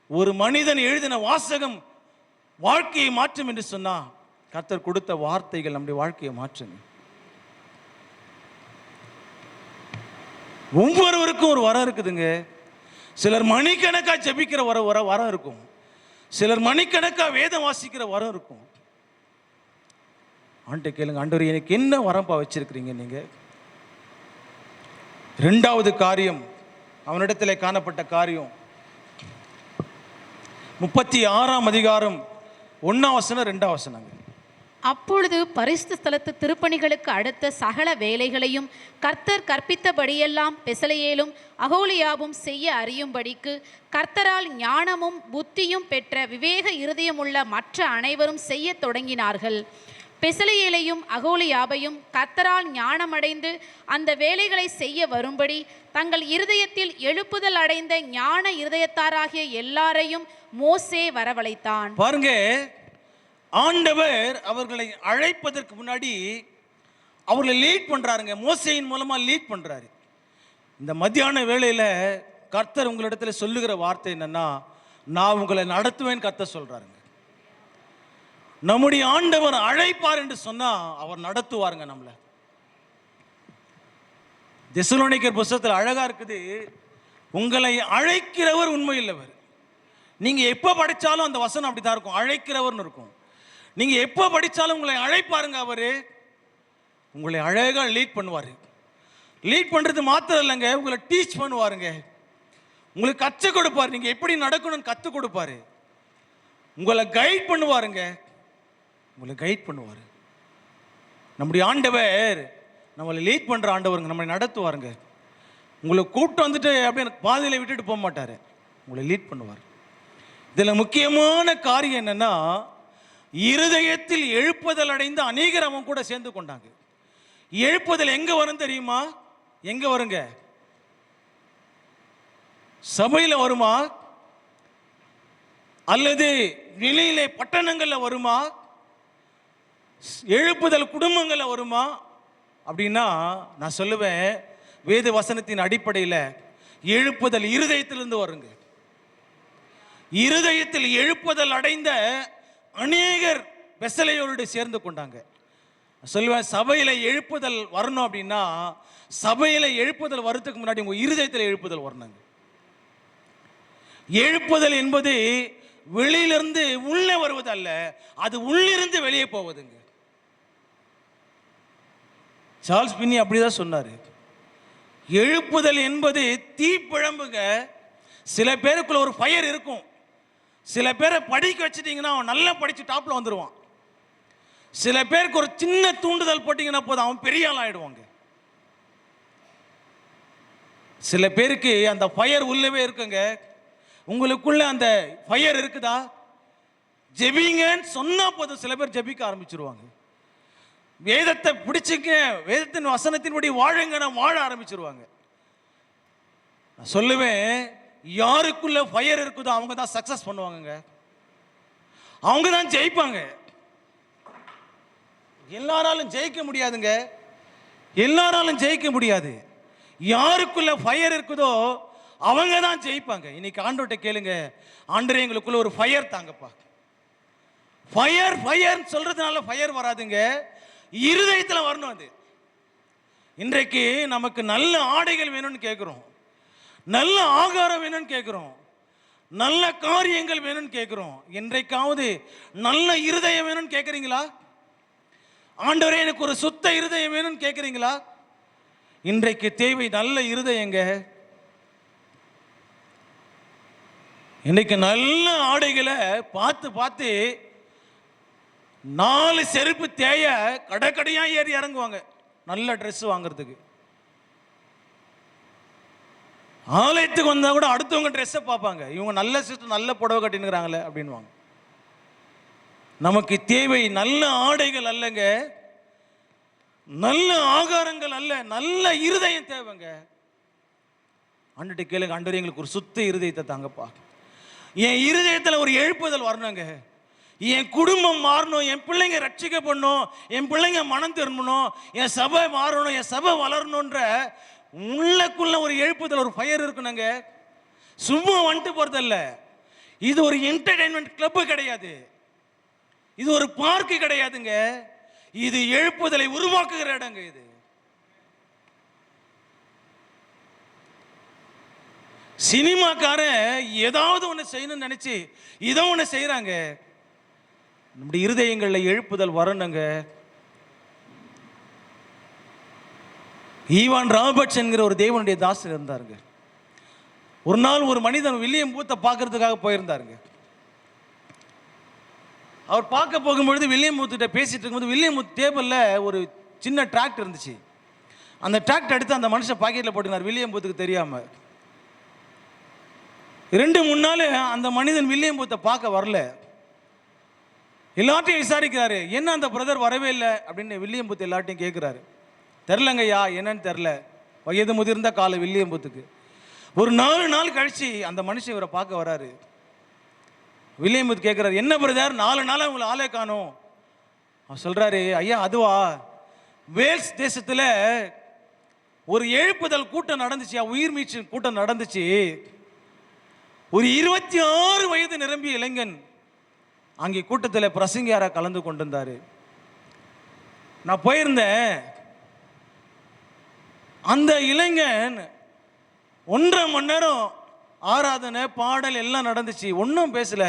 ஒரு மனிதன் எழுதின வாசகம் வாழ்க்கையை மாற்றும் என்று சொன்னா, கர்த்தர் கொடுத்த வார்த்தைகள் நம்முடைய வாழ்க்கையை மாற்றுங்க. ஒவ்வொருவருக்கும் ஒரு வரம் இருக்குதுங்க. சிலர் மணிக்கணக்காக ஜெபிக்கிற வரம் இருக்கும், சிலர் மணிக்கணக்காக வேதம் வாசிக்கிற வரம் இருக்கும். ஆண்டை கேளுங்க, ஆண்டவர் எனக்கு என்ன வரம்பா வச்சிருக்கிறீங்க நீங்க. 2வது காரியம், அவனிடத்தில் காணப்பட்ட காரியம் 36ஆம் அதிகாரம் 1ஆம் வசனம் 2ஆம் வசனங்க. அப்பொழுது பரிசுத்த ஸ்தலத்து திருப்பணிகளுக்கு அடுத்த சகல வேலைகளையும் கர்த்தர் கற்பித்தபடியெல்லாம் பெசலெயேலும் அகோலியாவும் செய்ய அறியும்படிக்கு கர்த்தரால் ஞானமும் புத்தியும் பெற்ற விவேக இருதயமுள்ள மற்ற அனைவரும் செய்ய தொடங்கினார்கள். பெசலெயேலையும் அகோலியாவையும் கர்த்தரால் ஞானமடைந்து அந்த வேலைகளை செய்ய வரும்படி தங்கள் இருதயத்தில் எழுப்புதல் அடைந்த ஞான இருதயத்தாராகிய எல்லாரையும் மோசே வரவழைத்தான். பாருங்க, ஆண்டவர் அவர்களை அழைப்பதற்கு முன்னாடி அவர்களை லீட் பண்றாருங்க. மோசேயின் மூலமா லீட் பண்றாரு. இந்த மத்தியான வேளையில கர்த்தர் உங்களிடத்துல சொல்லுகிற வார்த்தை என்னன்னா, நான் உங்களை நடத்துவேன் கர்த்தர் சொல்றாருங்க. நம்முடைய ஆண்டவர் அழைப்பார் என்று சொன்னா அவர் நடத்துவாருங்க நம்மள. தெசலோனிக்கர் புத்தகத்தில் அழகா இருக்குது, உங்களை அழைக்கிறவர் உண்மையுள்ளவர். நீங்க எப்ப படிச்சாலும் அந்த வசனம் அப்படித்தான் இருக்கும், அழைக்கிறவர்னு இருக்கும். நீங்க எப்ப படிச்சாலும் உங்களை அழைப்பாருங்க. அவரு உங்களை அழகா லீட் பண்ணுவாரு. லீட் பண்றது மாத்திரம் இல்லைங்க, உங்களை டீச் பண்ணுவாருங்க. உங்களுக்கு கற்றுக் கொடுப்பாரு, நீங்க எப்படி நடக்கணும்னு கற்றுக் கொடுப்பாரு. உங்களை கைட் பண்ணுவாருங்க, உங்களை கைட் பண்ணுவாரு. நம்முடைய ஆண்டவர் நம்மளை லீட் பண்ற ஆண்டவருங்க, நம்மளை நடத்துவாருங்க. உங்களை கூப்பிட்டு வந்துட்டு அப்படியே பாதையில விட்டுட்டு போக மாட்டாரு, உங்களை லீட் பண்ணுவார். இதுல முக்கியமான காரியம் என்னன்னா, இருதயத்தில் எழுப்புதல் அடைந்த அநேகர் அவன் கூட சேர்ந்து கொண்டாங்க. எழுப்புதல் எங்க வரும் தெரியுமா? எங்க வருங்க? சபையில வருமா அல்லது வெளியிலே பட்டணங்கள்ல வருமா? எழுப்புதல் குடும்பங்கள்ல வருமா அப்படின்னா நான் சொல்லுவேன், வேத வசனத்தின் அடிப்படையில் எழுப்புதல் இருதயத்திலிருந்து வருங்க. இருதயத்தில் எழுப்புதல் அடைந்த அநேகர் பெசலெயேலோடு சேர்ந்து கொண்டாங்க. சொல்லுவேன், சபையில எழுப்புதல் வரணும் அப்படின்னா, சபையில எழுப்புதல் வரதுக்கு முன்னாடி உங்க இருதயத்தில் எழுப்புதல் வரணுங்க. எழுப்புதல் என்பது வெளியிலிருந்து உள்ளே வருவது அல்ல, அது உள்ளிருந்து வெளியே போவதுங்க. சார்ல்ஸ் பின்னி அப்படிதான் சொன்னாரு. எழுப்புதல் என்பது தீப்பிழம்புங்க. சில பேருக்குள்ள ஒரு ஃபயர் இருக்கும். சில பேரை படிக்க வச்சுட்டீங்கன்னா அவன் நல்லா படிச்சு டாப்ல வந்துடுவான். சில பேருக்கு ஒரு சின்ன தூண்டுதல் போட்டீங்கன்னா போதும், அவன் பெரிய ஆள் ஆயிடுவாங்க. சில பேருக்கு அந்த ஃபயர் உள்ளவே இருக்குங்க. உங்களுக்குள்ள அந்த ஃபயர் இருக்குதா? ஜெபிங்கன்னு சொன்னா போதும், சில பேர் ஜெபிக்க ஆரம்பிச்சிருவாங்க. வேதத்தை பிடிச்சிக்க, வேதத்தின் வசனத்தின்படி வாழுங்க, வாழ ஆரம்பிச்சிருவாங்க. நான் சொல்லுவேன், யாருக்குள்ள ஃபயர் இருக்குதோ அவங்க தான் சக்சஸ் பண்ணுவாங்க, அவங்க தான் ஜெயிப்பாங்க. எல்லாராலும் ஜெயிக்க முடியாதுங்க, எல்லாராலும் ஜெயிக்க முடியாது. யாருக்குள்ள ஃபயர் இருக்குதோ அவங்க தான் ஜெயிப்பாங்க. இன்னைக்கு ஆண்டவர்கிட்ட கேளுங்க, ஆண்டவரே எங்களுக்குள்ள ஒரு ஃபயர் தாங்கப்பா. ஃபயர் ஃபயர் சொல்றதுனால ஃபயர் வராதுங்க, இருதயத்தில் வரணும் அது. இன்றைக்கு நமக்கு நல்ல ஆடைகள் வேணும்னு கேட்கிறோம், நல்ல ஆகாரம் வேணும்னு கேட்கிறோம், நல்ல காரியங்கள் வேணும்னு கேட்கிறோம். இன்றைக்காவது நல்ல இருதயம் வேணும்னு கேட்குறீங்களா? ஆண்டவரே எனக்கு ஒரு சுத்த இருதயம் வேணும்னு கேட்குறீங்களா? இன்றைக்கு தேவை நல்ல இருதயங்க. இன்றைக்கு நல்ல ஆடைகளை பார்த்து பார்த்து 4 செருப்பு தேய கடைக்கடையா ஏறி இறங்குவாங்க நல்ல ட்ரெஸ் வாங்குறதுக்கு. ஆலயத்துக்கு வந்தா கூட அடுத்தவங்க ட்ரெஸ்ஸை பார்ப்பாங்க, இவங்க நல்ல சிஸ்டர் நல்ல புடவை கட்டினுக்கிறாங்களே அப்படின்வாங்க. நமக்கு தேவை நல்ல ஆடைகள் அல்லங்க, நல்ல ஆகாரங்கள் அல்ல, நல்ல இருதயம் தேவைங்க. ஆண்டுட்டு கேளுங்க, ஆண்டவரே எங்களுக்கு ஒரு சுத்த இருதயத்தை தாங்கப்பா. என் இருதயத்தில் ஒரு எழுப்புதல் வரணுங்க, என் குடும்பம் மாறணும், என் பிள்ளைங்க ரட்சிக்கப்படணும், என் பிள்ளைங்க மனம் திரும்பணும், என் சபை மாறணும், என் சபை வளரணுன்ற உள்ளக்குள்ள ஒரு எழுப்புதல், ஒரு ஃபயர் இருக்கணுங்க. சும்மா வந்துட்டு போறதில்ல. இது ஒரு என்டர்டைன்மெண்ட் கிளப் கிடையாது, இது ஒரு பார்க்கு கிடையாதுங்க, இது எழுப்புதலை உருவாக்குகிற இடங்க. இது சினிமாக்காரன் ஏதாவது ஒன்று செய்யணும்னு நினைச்சு இதை ஒன்று செய்யறாங்க. நம்முடைய இருதயங்களில் எழுப்புதல் வரணுங்க. ஈவான் ராபர்ட்ஸ் என்கிற ஒரு தேவனுடைய தாசர் இருந்தாருங்க. ஒரு நாள் ஒரு மனிதன் வில்லியம் பூத்தை பார்க்கறதுக்காக போயிருந்தாருங்க. அவர் பார்க்க போகும்பொழுது வில்லியம் பூத்துகிட்ட பேசிட்டு இருக்கும்போது வில்லியம் பூத் டேபிளில் ஒரு சின்ன டிராக்ட் இருந்துச்சு. அந்த டிராக்ட் எடுத்து அந்த மனுஷன் பாக்கெட்டில் போட்டுனார், வில்லியம் பூத்துக்கு தெரியாமல். 2-3 நாள் அந்த மனிதன் வில்லியம் பூத்தை பார்க்க வரல. எல்லாத்தையும் விசாரிக்கிறாரு, என்ன அந்த பிரதர் வரவே இல்லை அப்படின்னு வில்லியம் பூத் எல்லாத்தையும் கேட்குறாரு. தெரிலங்கய்யா, என்னன்னு தெரில. வயது முதிர்ந்த கால வில்லியம் பூத்துக்கு. ஒரு 4 நாள் கழிச்சு அந்த மனுஷன் இவரை பார்க்க வராரு. வில்லியம் பூத் கேட்குறாரு, என்ன பிரதர் 4 நாளாக உங்களை ஆளே காணும்? அவர் சொல்கிறாரு, ஐயா அதுவா, வேல்ஸ் தேசத்தில் ஒரு எழுப்புதல் கூட்டம் நடந்துச்சு, உயிர் மீட்சி கூட்டம் நடந்துச்சு. ஒரு 26 வயது நிரம்பிய இளைஞன் அங்கே கூட்டத்தில் பிரசங்கியாராக கலந்து கொண்டிருந்தார். நான் போயிருந்தேன். அந்த இளைஞன் 1.5 மணி நேரம் ஆராதனை பாடல் எல்லாம் நடந்துச்சு, ஒன்றும் பேசல,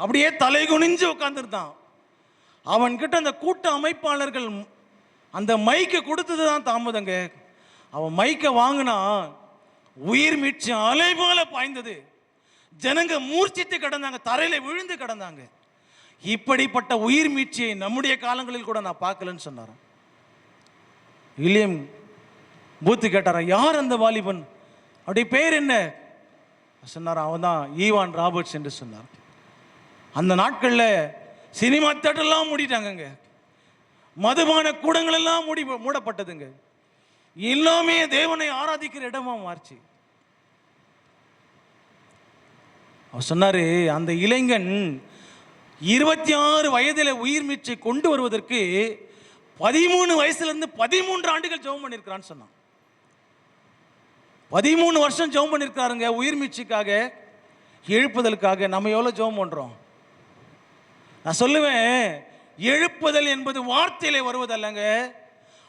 அப்படியே தலை குனிஞ்சு உட்காந்துருந்தான். அவன்கிட்ட அந்த கூட்ட அமைப்பாளர்கள் அந்த மைக்கை கொடுத்தது தான் தாமதங்க. அவன் மைக்கை வாங்கினா உயிர் மீட்சி அலை போல பாய்ந்தது. ஜனங்க மூர்ச்சித்து கிடந்தாங்க, தரையில விழுந்து கிடந்தாங்க. இப்படிப்பட்ட உயிர் மீட்சியை நம்முடைய காலங்களில் கூட நான் பார்க்கலன்னு சொன்னார். வில்லியம் பூத்து கேட்டாரா, யார் அந்த வாலிபன், அப்படி பேர் என்ன சொன்னார். அவன் தான் ஈவான் ராபர்ட்ஸ் என்று சொன்னார். அந்த நாட்களில் சினிமா தேட்டர்லாம் மூடிட்டாங்க, மதுபான கூடங்கள் எல்லாம் மூடப்பட்டதுங்க. எல்லாமே தேவனை ஆராதிக்கிற இடமா மாறிச்சு. அவர் சொன்னாரு, அந்த இளைஞன் 26 வயதில் உயிர் மீட்சி கொண்டு வருவதற்கு 13 வயசுலேருந்து 13 ஆண்டுகள் ஜெபம் பண்ணியிருக்கிறான்னு சொன்னான். 13 வருஷம் ஜெபம் பண்ணியிருக்காருங்க உயிர் மீட்சிக்காக, எழுப்புதலுக்காக. நம்ம எவ்வளோ ஜெபம் பண்ணுறோம்? நான் சொல்லுவேன், எழுப்புதல் என்பது வார்த்தையிலே வருவதல்லங்க,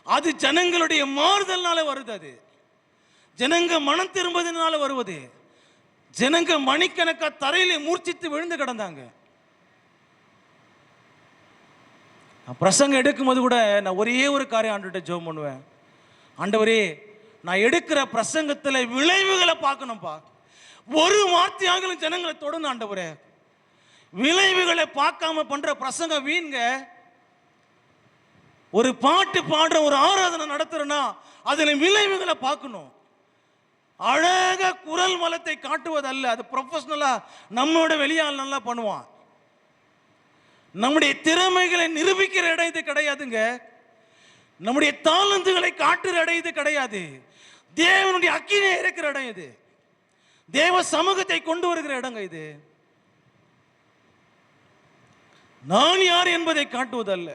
அது ஜனங்களுடைய மாறுதல்னால வருது. அது ஜனங்க மனம் திரும்புவதனால வருவது. ஜனங்க மணிக்கணக்கா தரையிலே மூர்ச்சித்து விழுந்து கிடந்தாங்க. நான் பிரசங்கம் எடுக்கும்போது கூட நான் ஒரே ஒரு காரியம் ஆண்டவர்கிட்ட ஜெபம் பண்ணுவேன். ஆண்டவரே, நான் எடுக்கிற பிரசங்கத்தில் விளைவுகளை பார்க்கணும்ப்பா. ஒரு வார்த்தையாகலும் ஜனங்களை தொடணும் ஆண்டவரே. விளைவுகளை பார்க்காம பண்ற பிரசங்கம் வீண்க. ஒரு பாட்டு பாடுற, ஒரு ஆராதனை நடத்துறேன்னா அதில் விளைவுகளை பார்க்கணும். அழக குரல் வளத்தை காட்டுவதல்ல, அது ப்ரொஃபஷனலா நம்மளோட வெளியால் நல்லா பண்ணுவான். நம்முடைய திறமைகளை நிரூபிக்கிற இடம் இது கிடையாதுங்க. நம்முடைய தாளந்துகளை காட்டுற இடம் இது கிடையாது. தேவனுடைய அக்கினை இருக்கிற இடம் இது. தேவ சமூகத்தை கொண்டு வருகிற இடங்க இது. நான் யார் என்பதை காட்டுவதல்ல,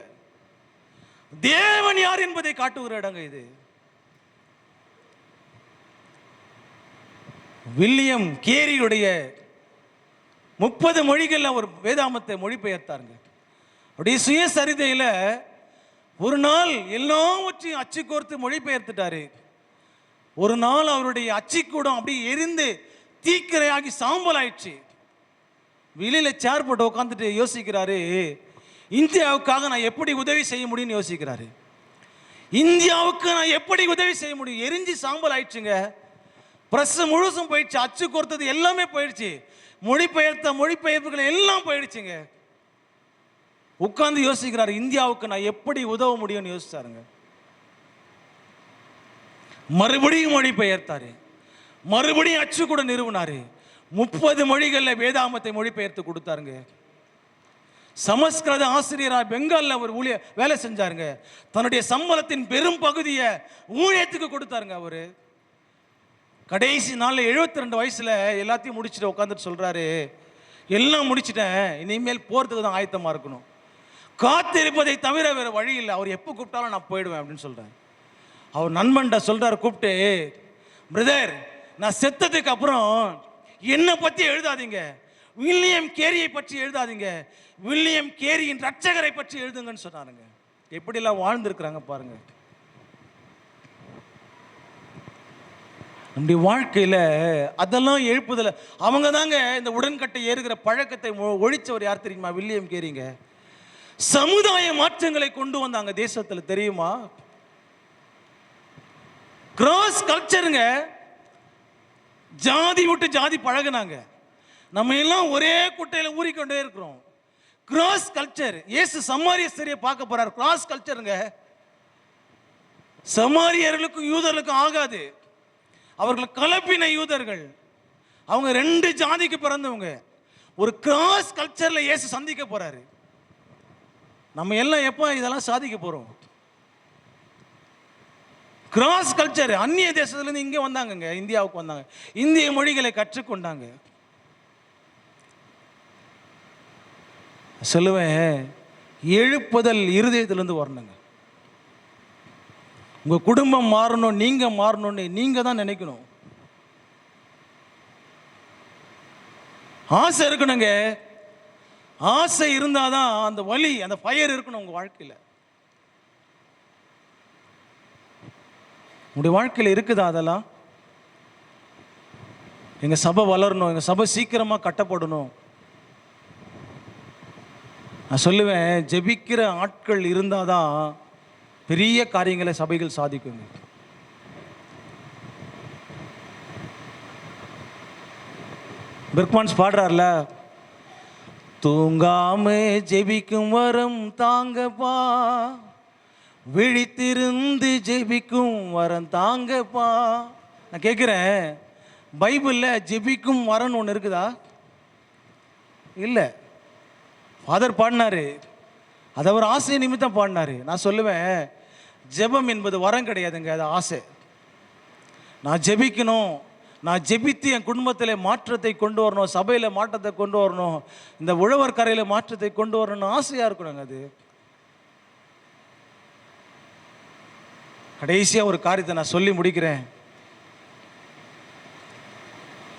தேவன் யார் என்பதை காட்டுகிற இடங்க இது. வில்லியம் கேரியுடைய 30 மொழிகளில் ஒரு வேதாமத்தை மொழிபெயர்த்தாருங்க. அப்படியே சுயசரிதையில் ஒரு நாள் எல்லாவற்றையும் அச்சு கோர்த்து மொழிபெயர்த்துட்டாரு. ஒரு நாள் அவருடைய அச்சிக்கூடம் அப்படியே எரிந்து தீக்கிரையாகி சாம்பல் ஆயிடுச்சு. வெளியில சேர் போட்டு உட்காந்துட்டு யோசிக்கிறாரு, இந்தியாவுக்காக நான் எப்படி உதவி செய்ய முடியும்னு யோசிக்கிறாரு. இந்தியாவுக்கு நான் எப்படி உதவி செய்ய முடியும்? எரிஞ்சு சாம்பல் ஆயிடுச்சுங்க. பிரஸ் முழுசும் போயிடுச்சு, அச்சு கோர்த்தது எல்லாமே போயிடுச்சு, மொழிபெயர்த்த மொழிபெயர்ப்புகள் எல்லாம் போயிடுச்சுங்க. உட்கார்ந்து யோசிக்கிறாரு, இந்தியாவுக்கு நான் எப்படி உதவ முடியும்னு யோசிச்சாருங்க. மறுபடியும் மொழிபெயர்த்தாரு, மறுபடியும் அச்சு கூட நிறுவனாரு. 30 மொழிகளில் வேதாமத்தை மொழிபெயர்த்து கொடுத்தாருங்க. சமஸ்கிருத ஆசிரியராக பெங்காலில் அவர் வேலை செஞ்சாருங்க. தன்னுடைய சம்பளத்தின் பெரும் பகுதியை ஊழியத்துக்கு கொடுத்தாருங்க. அவரு கடைசி நாளில் 72 வயசுல எல்லாத்தையும் முடிச்சுட்டு உட்காந்துட்டு சொல்றாரு, எல்லாம் முடிச்சுட்டேன், இனிமேல் போறதுக்கு தான் ஆயத்தமா இருக்கணும், காத்திருப்பதை தவிர வேற வழி இல்லை, அவர் எப்போ கூப்பிட்டாலும் நான் போயிடுவேன் அப்படின்னு சொல்றாரு. அவர் நண்பன்கிட்ட சொல்றாரு கூப்பிட்டு, பிரதர், நான் செத்ததுக்கு அப்புறம் என்னை பற்றி எழுதாதீங்க, வில்லியம் கேரியை பற்றி எழுதாதீங்க, வில்லியம் கேரியின் ரட்சகரை பற்றி எழுதுங்கன்னு சொன்னாருங்க. எப்படிலாம் வாழ்ந்திருக்கிறாங்க பாருங்க. நம்முடைய வாழ்க்கையில் அதெல்லாம் எழுப்புதல அவங்க தாங்க. இந்த உடன்கட்டை ஏறுகிற பழக்கத்தை ஒழிச்சவர் யார் தெரியுமா? வில்லியம் கேரிங்க. சமுதாய மாற்றங்களை கொண்டு வந்தாங்க தேசத்தில், தெரியுமா? கிராஸ் கல்ச்சருங்க. ஜாதி விட்டு ஜாதி பழகுனாங்க. நம்ம எல்லாம் ஒரே குட்டையில் ஊறிக்கொண்டே இருக்கிறோம். Cross culture. இயேசு சமாரிய ஸ்திரியை பார்க்க போறார். கிராஸ் கல்ச்சருங்க. சமாரியர்களுக்கும் யூதர்களுக்கும் ஆகாது. அவர்கள் கலப்பின யூதர்கள். அவங்க 2 ஜாதிக்கு பிறந்தவங்க. ஒரு கிராஸ் கல்ச்சர்ல இயேசு சந்திக்க போறாரு. நம்ம எல்லாம் எப்போ இதெல்லாம் சாதிக்க போறோம்? Cross culture. அந்நிய தேசத்துலேருந்து இங்கே வந்தாங்கங்க, இந்தியாவுக்கு வந்தாங்க, இந்திய மொழிகளை கற்றுக்கொண்டாங்க. சொல்லுவேன், எழுப்புதல் இருதயத்திலிருந்து வரணுங்க. உங்க குடும்பம் மாறணும், நீங்க மாறணும்னு நீங்க தான் நினைக்கணும். ஆசை இருக்கணுங்க. ஆசை இருந்தாதான் அந்த வலி, அந்த ஃபயர் இருக்கணும் உங்க வாழ்க்கையில். உங்களுடைய வாழ்க்கையில் இருக்குதா அதெல்லாம்? எங்க சபை வளரணும், எங்க சபை சீக்கிரமா கட்டப்படணும். நான் சொல்லுவேன், ஜெபிக்கிற ஆட்கள் இருந்தாதான் பெரிய காரியங்களை சபைகள் சாதிக்குங்க. பெர்க்மான்ஸ் பாடுறார்ல, தூங்காம ஜெபிக்கும் வரம் தாங்கப்பா, விழித்திருந்து ஜெபிக்கும் வரம் தாங்கப்பா. நான் கேட்குறேன், பைபிளில் ஜெபிக்கும் வரம்னு ஒன்று இருக்குதா? இல்லை. ஃபாதர் பாடினாரு, அதை அவர் ஆசை நிமித்தம் பாடினாரு. நான் சொல்லுவேன், ஜெபம் என்பது வரம் கிடையாதுங்க, அது ஆசை. நான் ஜெபிக்கணும், நான் ஜெபித்து என் குடும்பத்தில் மாற்றத்தை கொண்டு வரணும், சபையில் மாற்றத்தை கொண்டு வரணும், இந்த உழவர் கரையில் மாற்றத்தை கொண்டு வரணும்னு ஆசையாக இருக்கணுங்க. அது கடைசியாக ஒரு காரியத்தை நான் சொல்லி முடிக்கிறேன்.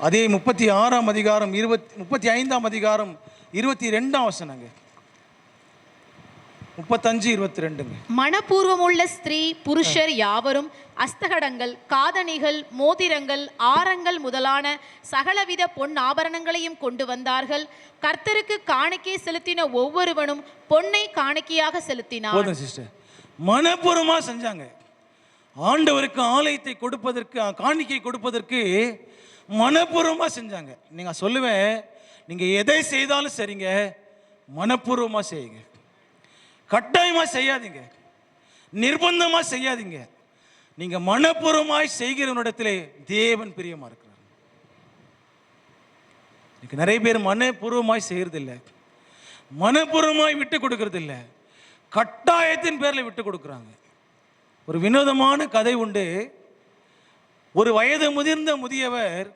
அதே 36ஆம் அதிகாரம் 35ஆம் அதிகாரம் 22ஆம் வசனங்க, 35-22ங்க. மனப்பூர்வமுள்ள ஸ்திரீ புருஷர் யாவரும் அஸ்தகடங்கள், காதணிகள், மோதிரங்கள், ஆரங்கள் முதலான சகலவித பொன் ஆபரணங்களையும் கொண்டு வந்தார்கள். கர்த்தருக்கு காணிக்கை செலுத்தின ஒவ்வொருவனும் பொன்னை காணிக்கையாக செலுத்தினார். போதும் சிஸ்டர். மனப்பூர்வமா செஞ்சாங்க. ஆண்டவருக்கு ஆலயத்தை கொடுப்பதற்கு, காணிக்கை கொடுப்பதற்கு மனப்பூர்வமா செஞ்சாங்க. நீங்க சொல்லுவேன், நீங்க எதை செய்தாலும் சரிங்க, மனப்பூர்வமா செய்யுங்க. கட்டாயமா செய்யாதீங்க, நிர்பந்தமா செய்யாதீங்க. நீங்க மனப்பூர்வமாய் செய்கிறவனிடத்திலே தேவன் பிரியமா இருக்கிறார். இன்னைக்கு நிறைய பேர் மனப்பூர்வமாய் செய்யறதில்லை, மனப்பூர்வமாய் விட்டு கொடுக்கறது இல்லை, கட்டாயத்தின் பேர்ல விட்டு கொடுக்குறாங்க. ஒரு வினோதமான கதை உண்டு. ஒரு வயது முதிர்ந்த முதியவர்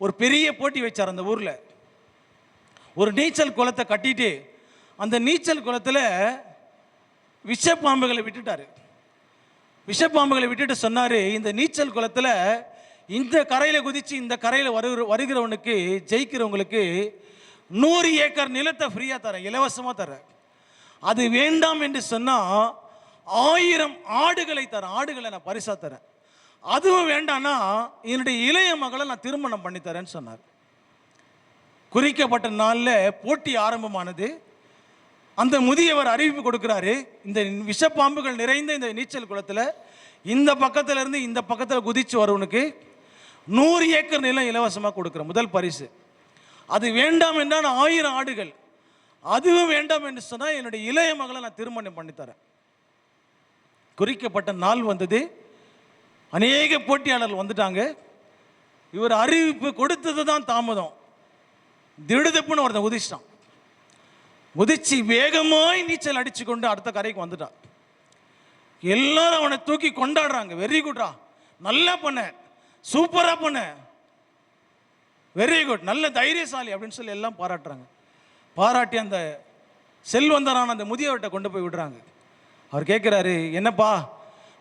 ஒரு பெரிய போட்டி வச்சார் அந்த ஊர்ல. ஒரு நீச்சல் குளத்தை கட்டிட்டு அந்த நீச்சல் குளத்தில் விஷப்பாம்புகளை விட்டுட்டாரு. விஷப்பாம்புகளை விட்டுட்டு சொன்னாரு, இந்த நீச்சல் குளத்தில் இந்த கரையில் குதிச்சு இந்த கரையில் வருகிறவனுக்கு, ஜெயிக்கிறவங்களுக்கு 100 ஏக்கர் நிலத்தை ஃப்ரீயா தரேன், இலவசமா தரேன். அது வேண்டாம் என்று சொன்னா 1000 ஆடுகளை தரேன், ஆடுகளை நான் பரிசா தரேன். அதுவும் வேண்டாம்னா என்னுடைய இளைய மகளை நான் திருமணம் பண்ணி தரேன்னு சொன்னார். குறிக்கப்பட்ட நாளில் போட்டி ஆரம்பமானது. அந்த முதியவர் அறிவிப்பு கொடுக்கிறாரு, இந்த விஷப்பாம்புகள் நிறைந்த இந்த நீச்சல் குளத்தில் இந்த பக்கத்துல இருந்து இந்த பக்கத்தில் குதிச்சு வரவனுக்கு 100 ஏக்கர் நிலம் இலவசமாக கொடுக்குற முதல் பரிசு. அது வேண்டாம் என்றால் 1000 ஆடுகள், அதுவும் வேண்டாம் என்று சொன்னால் என்னுடைய இளைய மகளை நான் திருமணம் பண்ணித்தரேன். குறிக்கப்பட்ட நாள் வந்தது. அநேக போட்டியாளர்கள் வந்துட்டாங்க. இவர் அறிவிப்பு கொடுத்தது தான் தாமதம். திடுதப்புன்னு ஒருத்தன் குதிச்சிட்டான். குதிச்சு வேகமாய் நீச்சல் அடிச்சு கொண்டு அடுத்த கரைக்கு வந்துட்டான். எல்லாரும் அவனை தூக்கி கொண்டாடுறாங்க. வெரி குட்ரா, நல்லா பண்ண, சூப்பரா பண்ண, வெரி குட், நல்ல தைரியசாலி அப்படின்னு சொல்லி எல்லாம் பாராட்டுறாங்க. பாராட்டி அந்த செல்வந்தரான அந்த முதியவர்கிட்ட கொண்டு போய் விடுறாங்க. அவர் கேட்குறாரு, என்னப்பா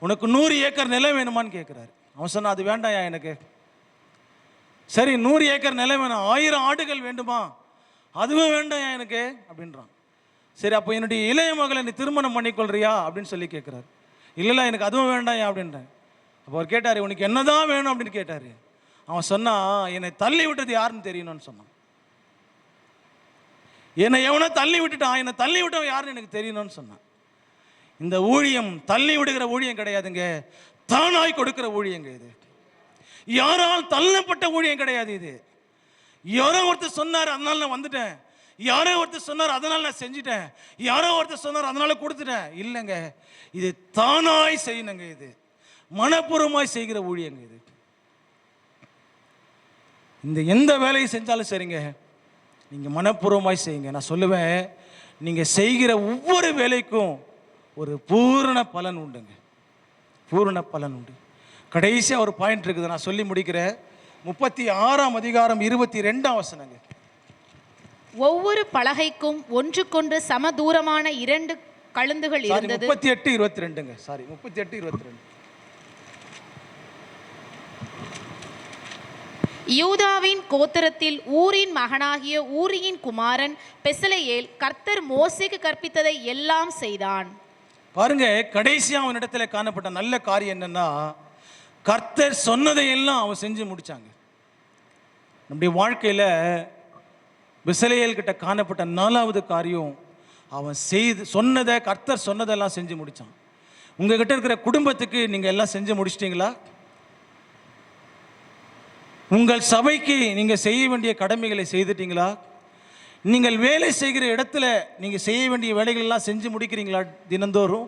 உனக்கு 100 ஏக்கர் நிலம் வேணுமான்னு கேட்குறாரு. அவன் சொன்னா, அது வேண்டாயா எனக்கு. சரி, 100 ஏக்கர் நிலம் வேணும், 1000 ஆடுகள் வேண்டுமா, அதுவும் வேண்டாயா எனக்கு அப்படின்றான். சரி, அப்போ என்னுடைய இளைய மகளை நீ திருமணம் பண்ணிக்கொள்றியா அப்படின்னு சொல்லி கேட்குறாரு. இல்லைல்ல, எனக்கு அதுவும் வேண்டாயா அப்படின்றேன். அப்போ அவர் கேட்டார், உனக்கு என்னதான் வேணும் அப்படின்னு கேட்டார். அவன் சொன்னா, என்னை தள்ளி விட்டது யாருன்னு தெரியணும்னு சொன்னான். என்னை எவனோ தள்ளி விட்டுட்டான், என்னை தள்ளி விட்டவன் யாருன்னு எனக்கு தெரியணும்னு சொன்னான். இந்த ஊழியம் தள்ளி விடுகிற ஊழியம் கிடையாதுங்க, தானாய் கொடுக்கிற ஊழியங்க இது. யாரால் தள்ளப்பட்ட ஊழியம் கிடையாது இது. யாரோ ஒருத்தர் சொன்னார், அதனால நான் வந்துட்டேன். யாரோ ஒருத்தர் சொன்னார் அதனால நான் செஞ்சிட்டேன், யாரோ ஒருத்தர் சொன்னார் அதனால கொடுத்துட்டேன். இல்லைங்க, இது தானாய் செய்யணுங்க. இது மனப்பூர்வமாய் செய்கிற ஊழியங்க. இது இந்த எந்த வேலையை செஞ்சாலும் சரிங்க, நீங்கள் மனப்பூர்வமாய் செய்யுங்க. நான் சொல்லுவேன், நீங்கள் செய்கிற ஒவ்வொரு வேலைக்கும் ஒரு பூரண பலன் உண்டுங்க, பூரண பலன் உண்டு. கடைசியாக ஒரு பாயிண்ட் இருக்குது, நான் சொல்லி முடிக்கிறேன். 36ஆம் அதிகாரம் 22ஆம் வசனங்க. ஒவ்வொரு பலகைக்கும் ஒன்றுக்கொன்று சம தூரமான 2 கழுந்துகள் இருந்தது. 38:22ங்க. சாரி, 38:22. யூதாவின் கோத்திரத்தில் ஊரின் மகனாகிய ஊரியின் குமாரன் பெசலெயேல் கர்த்தர் மோசேக்கு கற்பித்ததை எல்லாம் செய்தான். பாருங்க, கடைசியாக அவனிடத்துல காணப்பட்ட நல்ல காரியம் என்னன்னா, கர்த்தர் சொன்னதை எல்லாம் அவன் செஞ்சு முடிச்சாங்க. நம்முடைய வாழ்க்கையில பெசலெயேல் கிட்ட காணப்பட்ட 4வது காரியம், அவன் சொன்னதை, கர்த்தர் சொன்னதெல்லாம் செஞ்சு முடிச்சான். உங்ககிட்ட இருக்கிற குடும்பத்துக்கு நீங்க எல்லாம் செஞ்சு முடிச்சிட்டீங்களா? உங்கள் சபைக்கு நீங்க செய்ய வேண்டிய கடமைகளை செய்துட்டீங்களா? நீங்கள் வேலை செய்கிற இடத்துல நீங்க செய்ய வேண்டிய வேலைகள் எல்லாம் செஞ்சு முடிக்கிறீங்களா? தினந்தோறும்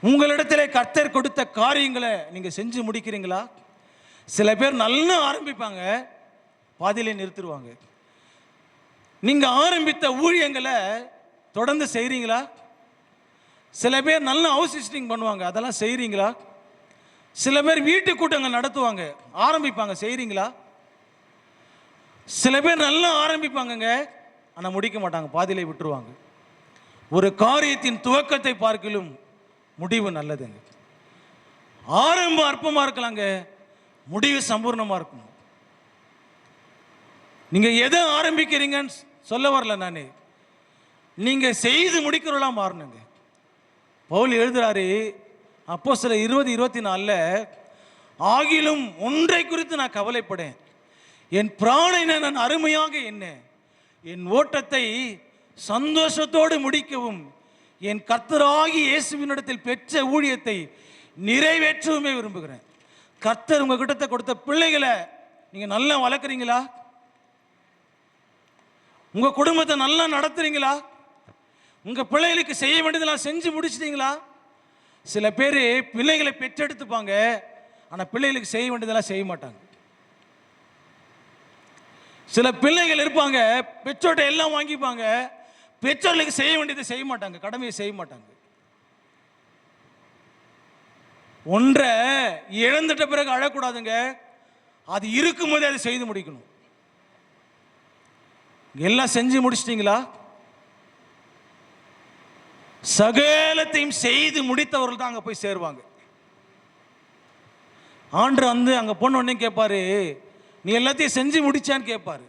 உங்களிடத்துல கர்த்தர் கொடுத்த காரியங்களை நீங்க செஞ்சு முடிக்கிறீங்களா? சில பேர் நல்லா ஆரம்பிப்பாங்க, பாதியிலே நிறுத்திடுவாங்க. நீங்க ஆரம்பித்த ஊழியங்களை தொடர்ந்து செய்றீங்களா? சில பேர் நல்ல ஹவுஸ் விசிட்டிங் பண்ணுவாங்க, அதெல்லாம் செய்றீங்களா? சில பேர் வீட்டு கூட்டங்கள் நடத்துவாங்க, ஆரம்பிப்பாங்க, செய்றீங்களா? சில பேர் நல்லா ஆரம்பிப்பாங்கங்க, ஆனால் முடிக்க மாட்டாங்க, பாதியிலே விட்டுருவாங்க. ஒரு காரியத்தின் துவக்கத்தை பார்க்கலும் முடிவு நல்லதுங்க. ஆரம்பம் அற்பமா இருக்கலாங்க, முடிவு சம்பூர்ணமா இருக்கணும். நீங்க எதை ஆரம்பிக்கிறீங்கன்னு சொல்ல வரல நானே, நீங்க செய்து முடிக்கிறவங்களா மாறணுங்க. பவுல் எழுதுறாரு அப்போஸ்தலர் 20:24, ஆகிலும் ஒன்றை குறித்து நான் கவலைப்படேன், என் பிராணனை நான் அருமையாக என்ன, என் ஓட்டத்தை சந்தோஷத்தோடு முடிக்கவும் என் கர்த்தராகி இயேசுவினிடத்தில் பெற்ற ஊழியத்தை நிறைவேற்றவுமே விரும்புகிறேன். கர்த்தர் உங்க கிட்ட கொடுத்த பிள்ளைகளை நீங்க நல்லா வளர்க்குறீங்களா? உங்க குடும்பத்தை நல்லா நடத்துறீங்களா? உங்க பிள்ளைகளுக்கு செய்ய வேண்டியதெல்லாம் செஞ்சு முடிச்சிட்டீங்களா? சில பேர் பிள்ளைகளை பெற்றெடுத்துப்பாங்க, ஆனால் பிள்ளைகளுக்கு செய்ய வேண்டியதெல்லாம் செய்ய மாட்டாங்க. சில பிள்ளைகள் இருப்பாங்க, பெற்றோர்கிட்ட எல்லாம் வாங்கிப்பாங்க, பெற்றோர்களுக்கு செய்ய வேண்டியதை செய்ய மாட்டாங்க, கடமையை செய்ய மாட்டாங்க. ஒன்றை இழந்துட்ட பிறகு அழக்கூடாதுங்க, அது இருக்கும்போதே அதை செய்து முடிக்கணும். எல்லாம் செஞ்சு முடிச்சிட்டீங்களா? சகலத்தையும் செய்து முடித்தவர்கள் தான் அங்கே போய் சேருவாங்க. ஆண்டவர் வந்து அங்கே போன உடனே கேட்பாரு, நீ எல்லாத்தையும் செஞ்சு முடிச்சான்னு கேட்பாரு.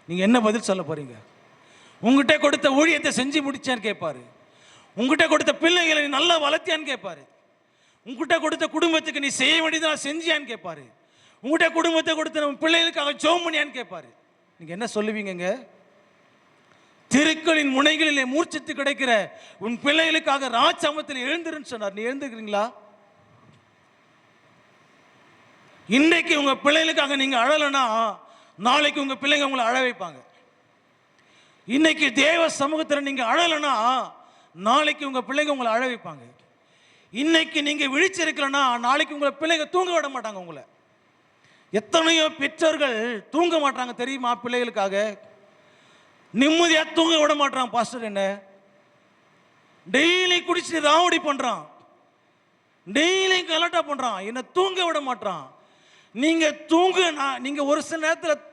நீங்க என்ன பதில் சொல்ல போறீங்க? உங்ககிட்ட கொடுத்த ஊழியத்தை செஞ்சு முடிச்சான்னு கேட்பாரு. உங்ககிட்ட கொடுத்த பிள்ளைகளை நீ நல்லா வளர்த்தியான்னு கேட்பாரு. உங்ககிட்ட கொடுத்த குடும்பத்துக்கு நீ செய்ய வேண்டியதை நான் செஞ்சியான்னு கேட்பாரு. உங்ககிட்ட குடும்பத்தை கொடுத்த நம்ம பிள்ளைகளுக்காக ஜெபம் பண்ணியான்னு கேட்பாரு. நீங்க என்ன சொல்லுவீங்க? திருக்களின் முனைகளிலே மூர்ச்சித்து கிடைக்கிற உன் பிள்ளைகளுக்காக ராஜ்சமத்தில் எழுந்திருன்னு சொன்னார். நீ எழுந்துக்கிறீங்களா? இன்றைக்கு உங்க பிள்ளைகளுக்காக நீங்க அழலைன்னா நாளைக்கு உங்க பிள்ளைங்க உங்களை அழ வைப்பாங்க. இன்னைக்கு தேவ சமூகத்தில் நீங்க அழலைன்னா நாளைக்கு உங்க பிள்ளைங்க உங்களை அழ வைப்பாங்க. இன்னைக்கு நீங்க விழிச்சிருக்கலன்னா நாளைக்கு உங்களை பிள்ளைங்க தூங்க விட மாட்டாங்க. உங்களை எத்தனையோ பெற்றோர்கள் தூங்க மாட்டாங்க தெரியுமா? பிள்ளைகளுக்காக நிம்மதியா தூங்க விட மாட்டான். பாஸ்டர் என்ன டெய்லி குடிச்சு ராவடி பண்றான், டெய்லி கலாட்டா பண்றான், என்ன தூங்க விட மாட்டான். நீங்க தூங்க, நீங்க ஒரு சில நேரத்தில்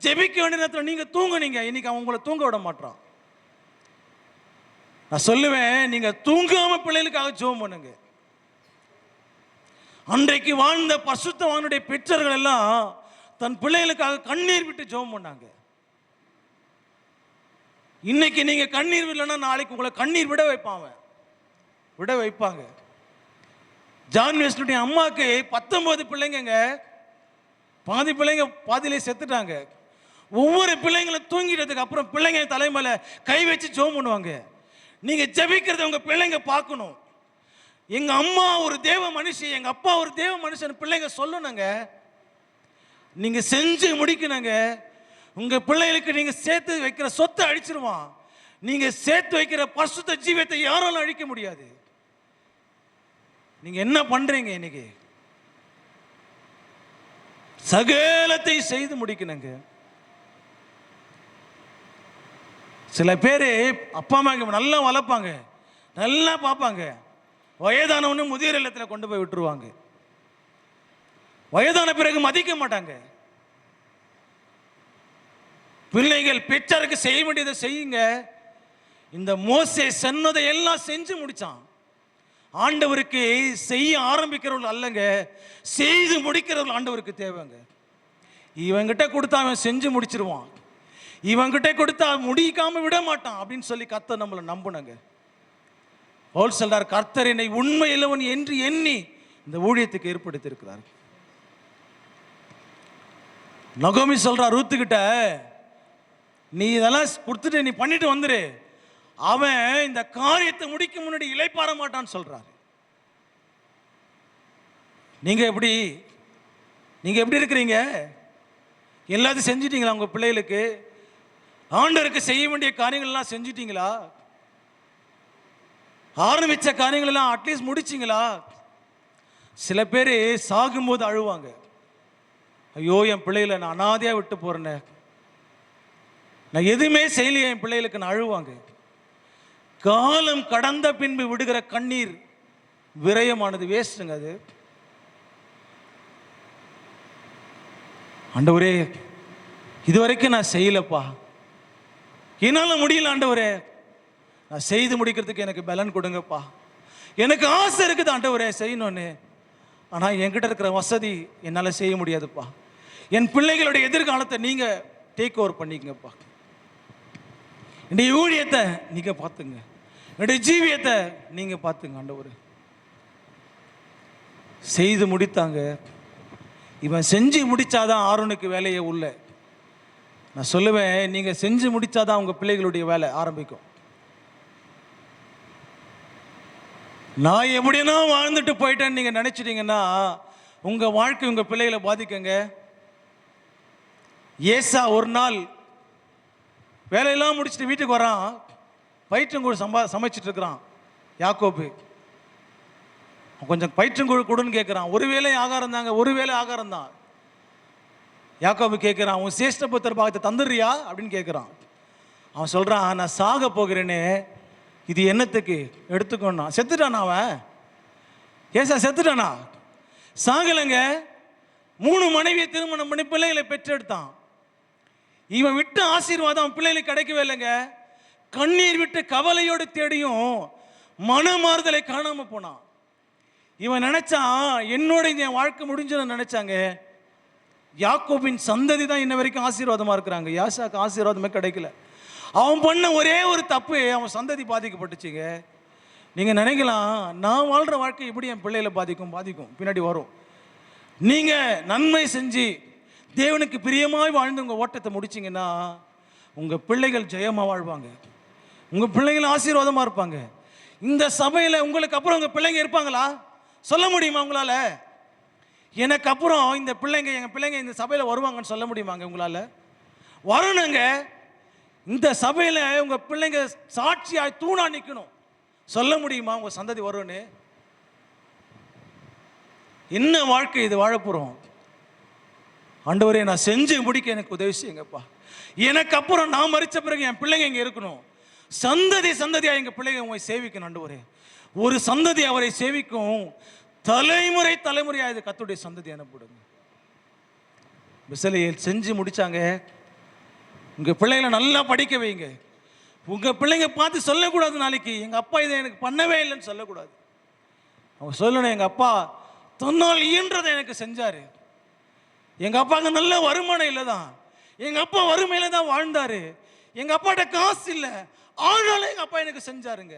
ஜெபிக்க வேண்டிய நேரத்தில் நீங்க தூங்குனீங்க, இன்னைக்கு அவன் உங்களை தூங்க விட மாட்டான். நான் சொல்லுவேன், நீங்க தூங்காம பிள்ளைகளுக்காக ஜெபம் பண்ணுங்க. அன்றைக்கு வாழ்ந்த பரிசுத்தவானுடைய பெற்றோர்கள் எல்லாம் தன் பிள்ளைகளுக்காக கண்ணீர் விட்டு ஜெபம் பண்ணாங்க. இன்னைக்கு நீங்க கண்ணீர் விடலைன்னா நாளைக்கு உங்களை கண்ணீர் விட வைப்பாங்க. ஜான் வெஸ்லியுடைய அம்மாவுக்கு 19 பிள்ளைங்க, பாதி பிள்ளைங்க பாதியிலே செத்துட்டாங்க. ஒவ்வொரு பிள்ளைங்களும் தூங்கிட்டதுக்கு அப்புறம் பிள்ளைங்க தலைமையில கை வச்சு ஜெபம் பண்ணுவாங்க. நீங்க ஜெபிக்கிறத உங்க பிள்ளைங்க பார்க்கணும். எங்க அம்மா ஒரு தேவ மனுஷி, எங்க அப்பா ஒரு தேவ மனுஷன் பிள்ளைங்க சொல்லணுங்க. நீங்க செஞ்சு முடிக்கணுங்க. உங்க பிள்ளைகளுக்கு நீங்க சேர்த்து வைக்கிற சொத்தை அழிச்சிருவான். நீங்க சேர்த்து வைக்கிற பரிசுத்த ஜீவத்தை யாராலும் அழிக்க முடியாது. நீங்க என்ன பண்றீங்க? இன்னைக்கு சகலத்தை செய்து முடிக்கணுங்க. சில பேர் அப்பா அம்மா நல்லா வளர்ப்பாங்க, நல்லா பார்ப்பாங்க, வயதானவனு முதியோர் இல்லத்தில் கொண்டு போய் விட்டுருவாங்க. வயதான பிறகு மதிக்க மாட்டாங்க. பிள்ளைகள் பெற்றாருக்கு செய்ய வேண்டியதை செய்யுங்க. இந்த மோசே சொன்னதை எல்லாம் செஞ்சு முடிச்சான். ஆண்டவருக்கு செய்ய ஆரம்பிக்கிறவர்கள் அல்லங்க, செய்து முடிக்கிறவர்கள் ஆண்டவருக்கு தேவைங்க. இவங்கிட்ட கொடுத்தா அவன் செஞ்சு முடிச்சிருவான், இவங்கிட்ட கொடுத்தா முடிக்காம விட மாட்டான் அப்படின்னு சொல்லி கர்த்தர் நம்மளை நம்பணுங்க. பவுல் சொல்றார், கர்த்தர் என்னை உண்மையிலவன் என்று எண்ணி இந்த ஊழியத்துக்கு ஏற்படுத்தி இருக்கிறார். நகோமி சொல்றா ரூத்துக்கிட்ட, நீ இதெல்லாம் கொடுத்துட்டு நீ பண்ணிட்டு வந்துரு, அவன் இந்த காரியத்தை முடிக்க முன்னாடி இளைப்பாற மாட்டான்னு சொல்றாரு. நீங்க எப்படி இருக்கிறீங்க? எல்லாத்தையும் செஞ்சிட்டீங்களா? உங்க பிள்ளைகளுக்கு ஆண்டவருக்கு செய்ய வேண்டிய காரியங்கள் எல்லாம் செஞ்சிட்டீங்களா? ஆரம்பிச்ச காரியங்கள் எல்லாம் அட்லீஸ்ட் முடிச்சிங்களா? சில பேர் சாகும்போது அழுவாங்க, ஐயோ என் பிள்ளைகளை நான் அனாதையா விட்டு போறேன்னு, நான் எதுவுமே செய்யலையே என் பிள்ளைகளுக்கு நான் அழுவாங்க. காலம் கடந்த பின்பு விடுகிற கண்ணீர் விரயமானது, வேஸ்ட்டுங்க அது. ஆண்டவரே இதுவரைக்கும் நான் செய்யலப்பா, என்னால முடியல ஆண்டவரே, நான் செய்து முடிக்கிறதுக்கு எனக்கு பலன் கொடுங்கப்பா. எனக்கு ஆசை இருக்குது ஆண்டவரே செய்யணும்னு, ஆனால் என்கிட்ட இருக்கிற வசதி என்னால் செய்ய முடியாதுப்பா. என் பிள்ளைகளுடைய எதிர்காலத்தை நீங்க டேக் ஓவர் பண்ணிக்கங்கப்பா. என்னுடைய ஊழியத்தை நீங்க பார்த்துங்க, என்னுடைய ஜீவியத்தை நீங்க பார்த்துங்க ஆண்டவரே. செய்து முடித்தாங்க. இவன் செஞ்சு முடிச்சாதான் ஆரோனுக்கு வேலையே உள்ள. நான் சொல்லுவேன், நீங்க செஞ்சு முடிச்சாதான் உங்க பிள்ளைகளுடைய வேலை ஆரம்பிக்கும். நான் எப்படின்னா வாழ்ந்துட்டு போயிட்டேன்னு நீங்க நினைச்சிட்டீங்கன்னா உங்க வாழ்க்கை உங்க பிள்ளைகளை பாதிக்குங்க. ஏசா ஒரு நாள் வேலையெல்லாம் முடிச்சுட்டு வீட்டுக்கு வரான், பயிற்றங்கூழ் சமைச்சிட்டு இருக்கிறான். யாக்கோபு கொஞ்சம் பயிற்றங்கூழ் கொடுன்னு கேட்குறான். ஒருவேளை ஆகாரம் தாங்க, ஒருவேளை ஆகாரம் தான். யாக்கோபு கேட்குறான், உன் சேஷ்ட புத்திர பாகத்தை தந்துடுறியா அப்படின்னு கேட்குறான். அவன் சொல்கிறான், நான் சாக போகிறேனே, இது என்னத்துக்கு எடுத்துக்கோன்னா. செத்துட்டானா அவன்? ஏசா செத்துட்டானா? சாகலைங்க. 3 மனைவியை திருமணம் பண்ணி பிள்ளைகளை பெற்றெடுத்தான். இவன் விட்டு ஆசீர்வாதம் அவன் பிள்ளைகளுக்கு கிடைக்கவே இல்லைங்க. கண்ணீர் விட்டு கவலையோடு தேடியும் மனமாறுதலை காணாம போனான். இவன் நினைச்சான், என்னோட என் வாழ்க்கை முடிஞ்சுன்னு நினைச்சாங்க. யாக்கோபின் சந்ததி தான் இன்ன வரைக்கும் ஆசீர்வாதமா இருக்கிறாங்க. யாசாக்கு ஆசீர்வாதமே கிடைக்கல. அவன் பண்ண ஒரே ஒரு தப்பு, அவன் சந்ததி பாதிக்கப்பட்டுச்சுங்க. நீங்க நினைக்கலாம், நான் வாழ்ற வாழ்க்கை எப்படி என் பிள்ளைகளை பாதிக்கும் பின்னாடி வரும். நீங்க நன்மை செஞ்சு தேவனுக்கு பிரியமாய் வாழ்ந்து உங்க ஓட்டத்தை முடிச்சிங்கன்னா உங்க பிள்ளைகள் ஜெயமா வாழ்வாங்க, உங்க பிள்ளைகள் ஆசீர்வாதமா இருப்பாங்க. இந்த சபையில உங்களுக்கு அப்புறம் உங்க பிள்ளைங்க இருப்பாங்களா? சொல்ல முடியுமா உங்களால? எனக்கு அப்புறம் இந்த பிள்ளைங்க, எங்க பிள்ளைங்க இந்த சபையில வருவாங்கன்னு சொல்ல முடியுமாங்க உங்களால? வரணுங்க. இந்த சபையில உங்க பிள்ளைங்க சாட்சியாய் தூணா நிக்கணும். சொல்ல முடியுமா உங்க சந்ததி வரும்னு? என்ன வாழ்க்கை இது வாழ போறோம்? ஆண்டவரே, நான் செஞ்சு முடிக்க எனக்கு உதவி செய்யுங்கப்பா. எனக்கு அப்புறம் நான் மரிச்ச பிறகு என் பிள்ளைங்க இங்க இருக்கணும். சந்ததியா எங்க பிள்ளைங்க உங்களை சேவிக்கணும் ஆண்டவரே. ஒரு சந்ததி அவரை சேவிக்கும், தலைமுறையா இது கர்த்தருடைய சந்ததி எனப்படுங்க. பெசலேயேல் செஞ்சு முடிச்சாங்க. உங்க பிள்ளைங்களை நல்லா படிக்க வைங்க. உங்க பிள்ளைங்க பார்த்து சொல்லக்கூடாது, நாளைக்கு எங்க அப்பா இதை எனக்கு பண்ணவே இல்லைன்னு சொல்லக்கூடாது. அவங்க சொல்லணும், எங்க அப்பா தன்னால் இயன்றதை எனக்கு செஞ்சாரு. எங்க அப்பாவுக்கு நல்ல வருமானம் இல்லை தான், எங்க அப்பா வறுமையில தான் வாழ்ந்தாரு, எங்க அப்பாட்ட காசு இல்லை, ஆனாலும் எங்க அப்பா எனக்கு செஞ்சாருங்க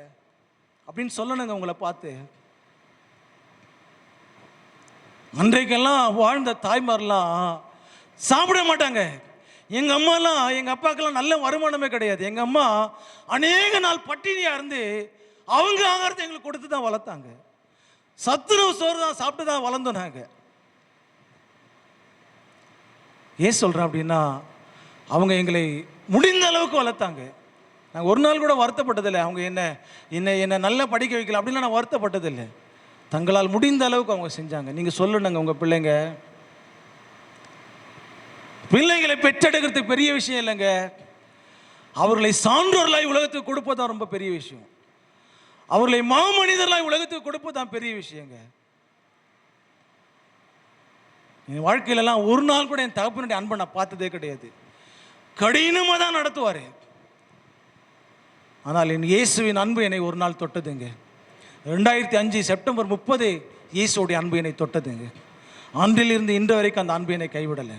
அப்படின்னு சொல்லணுங்க உங்களை பார்த்து. அன்றைக்கெல்லாம் வாழ்ந்த தாய்மாரெல்லாம் சாப்பிட மாட்டாங்க. எங்க அம்மாலாம், எங்க அப்பாக்கெல்லாம் நல்ல வருமானமே கிடையாது. எங்க அம்மா அநேக நாள் பட்டினியா இருந்து அவங்க ஆகாரத்தை எங்களுக்கு கொடுத்து தான் வளர்த்தாங்க. சத்துணவு சோறு தான் சாப்பிட்டு தான் வளர்ந்தோம் நாங்க. ஏன் சொல்றேன் அப்படின்னா, அவங்க எங்களை முடிந்த அளவுக்கு வளர்த்தாங்க. நாங்கள் ஒரு நாள் கூட வருத்தப்பட்டதில்லை. அவங்க என்ன நல்லா படிக்க வைக்கல அப்படின்லாம் நான் வருத்தப்பட்டதில்லை. தங்களால் முடிந்த அளவுக்கு அவங்க செஞ்சாங்க. நீங்கள் சொல்லணுங்க, உங்கள் பிள்ளைங்களை பெற்றெடுக்கிறதுக்கு பெரிய விஷயம் இல்லைங்க. அவர்களை சான்றோர்களாய் உலகத்துக்கு கொடுப்பதான் ரொம்ப பெரிய விஷயம். அவர்களை மாமனிதர்களாய் உலகத்துக்கு கொடுப்பதான் பெரிய விஷயங்க. என் வாழ்க்கையிலலாம் ஒரு நாள் கூட என் தகப்பனுடைய அன்பை நான் பார்த்ததே கிடையாது. கடினமாக தான் நடத்துவார். ஆனால் என் இயேசுவின் அன்பு என்னை ஒரு நாள் தொட்டதுங்க. 2005 செப்டம்பர் 30 இயேசுடைய அன்பு என்னை தொட்டதுங்க. அன்றிலிருந்து இன்று வரைக்கும் அந்த அன்பு என்னை கைவிடலை.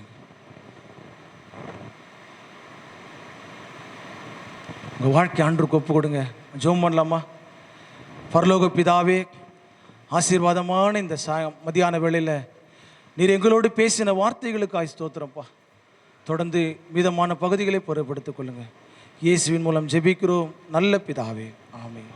உங்கள் வாழ்க்கை ஆண்டவருக்கு ஒப்பு கொடுங்க. ஜெபம் பண்ணலாமா? பரலோக பிதாவே, ஆசீர்வாதமான இந்த மதியான வேளையில் நீர் எங்களோடு பேசின வார்த்தைகளுக்காய் ஸ்தோத்திரப்பா. தொடர்ந்து மீதமான பகுதிகளை பொறுப்படுத்திக் கொள்ளுங்கள். இயேசுவின் மூலம் ஜெபிக்கிறோம் நல்ல பிதாவே, ஆமென்.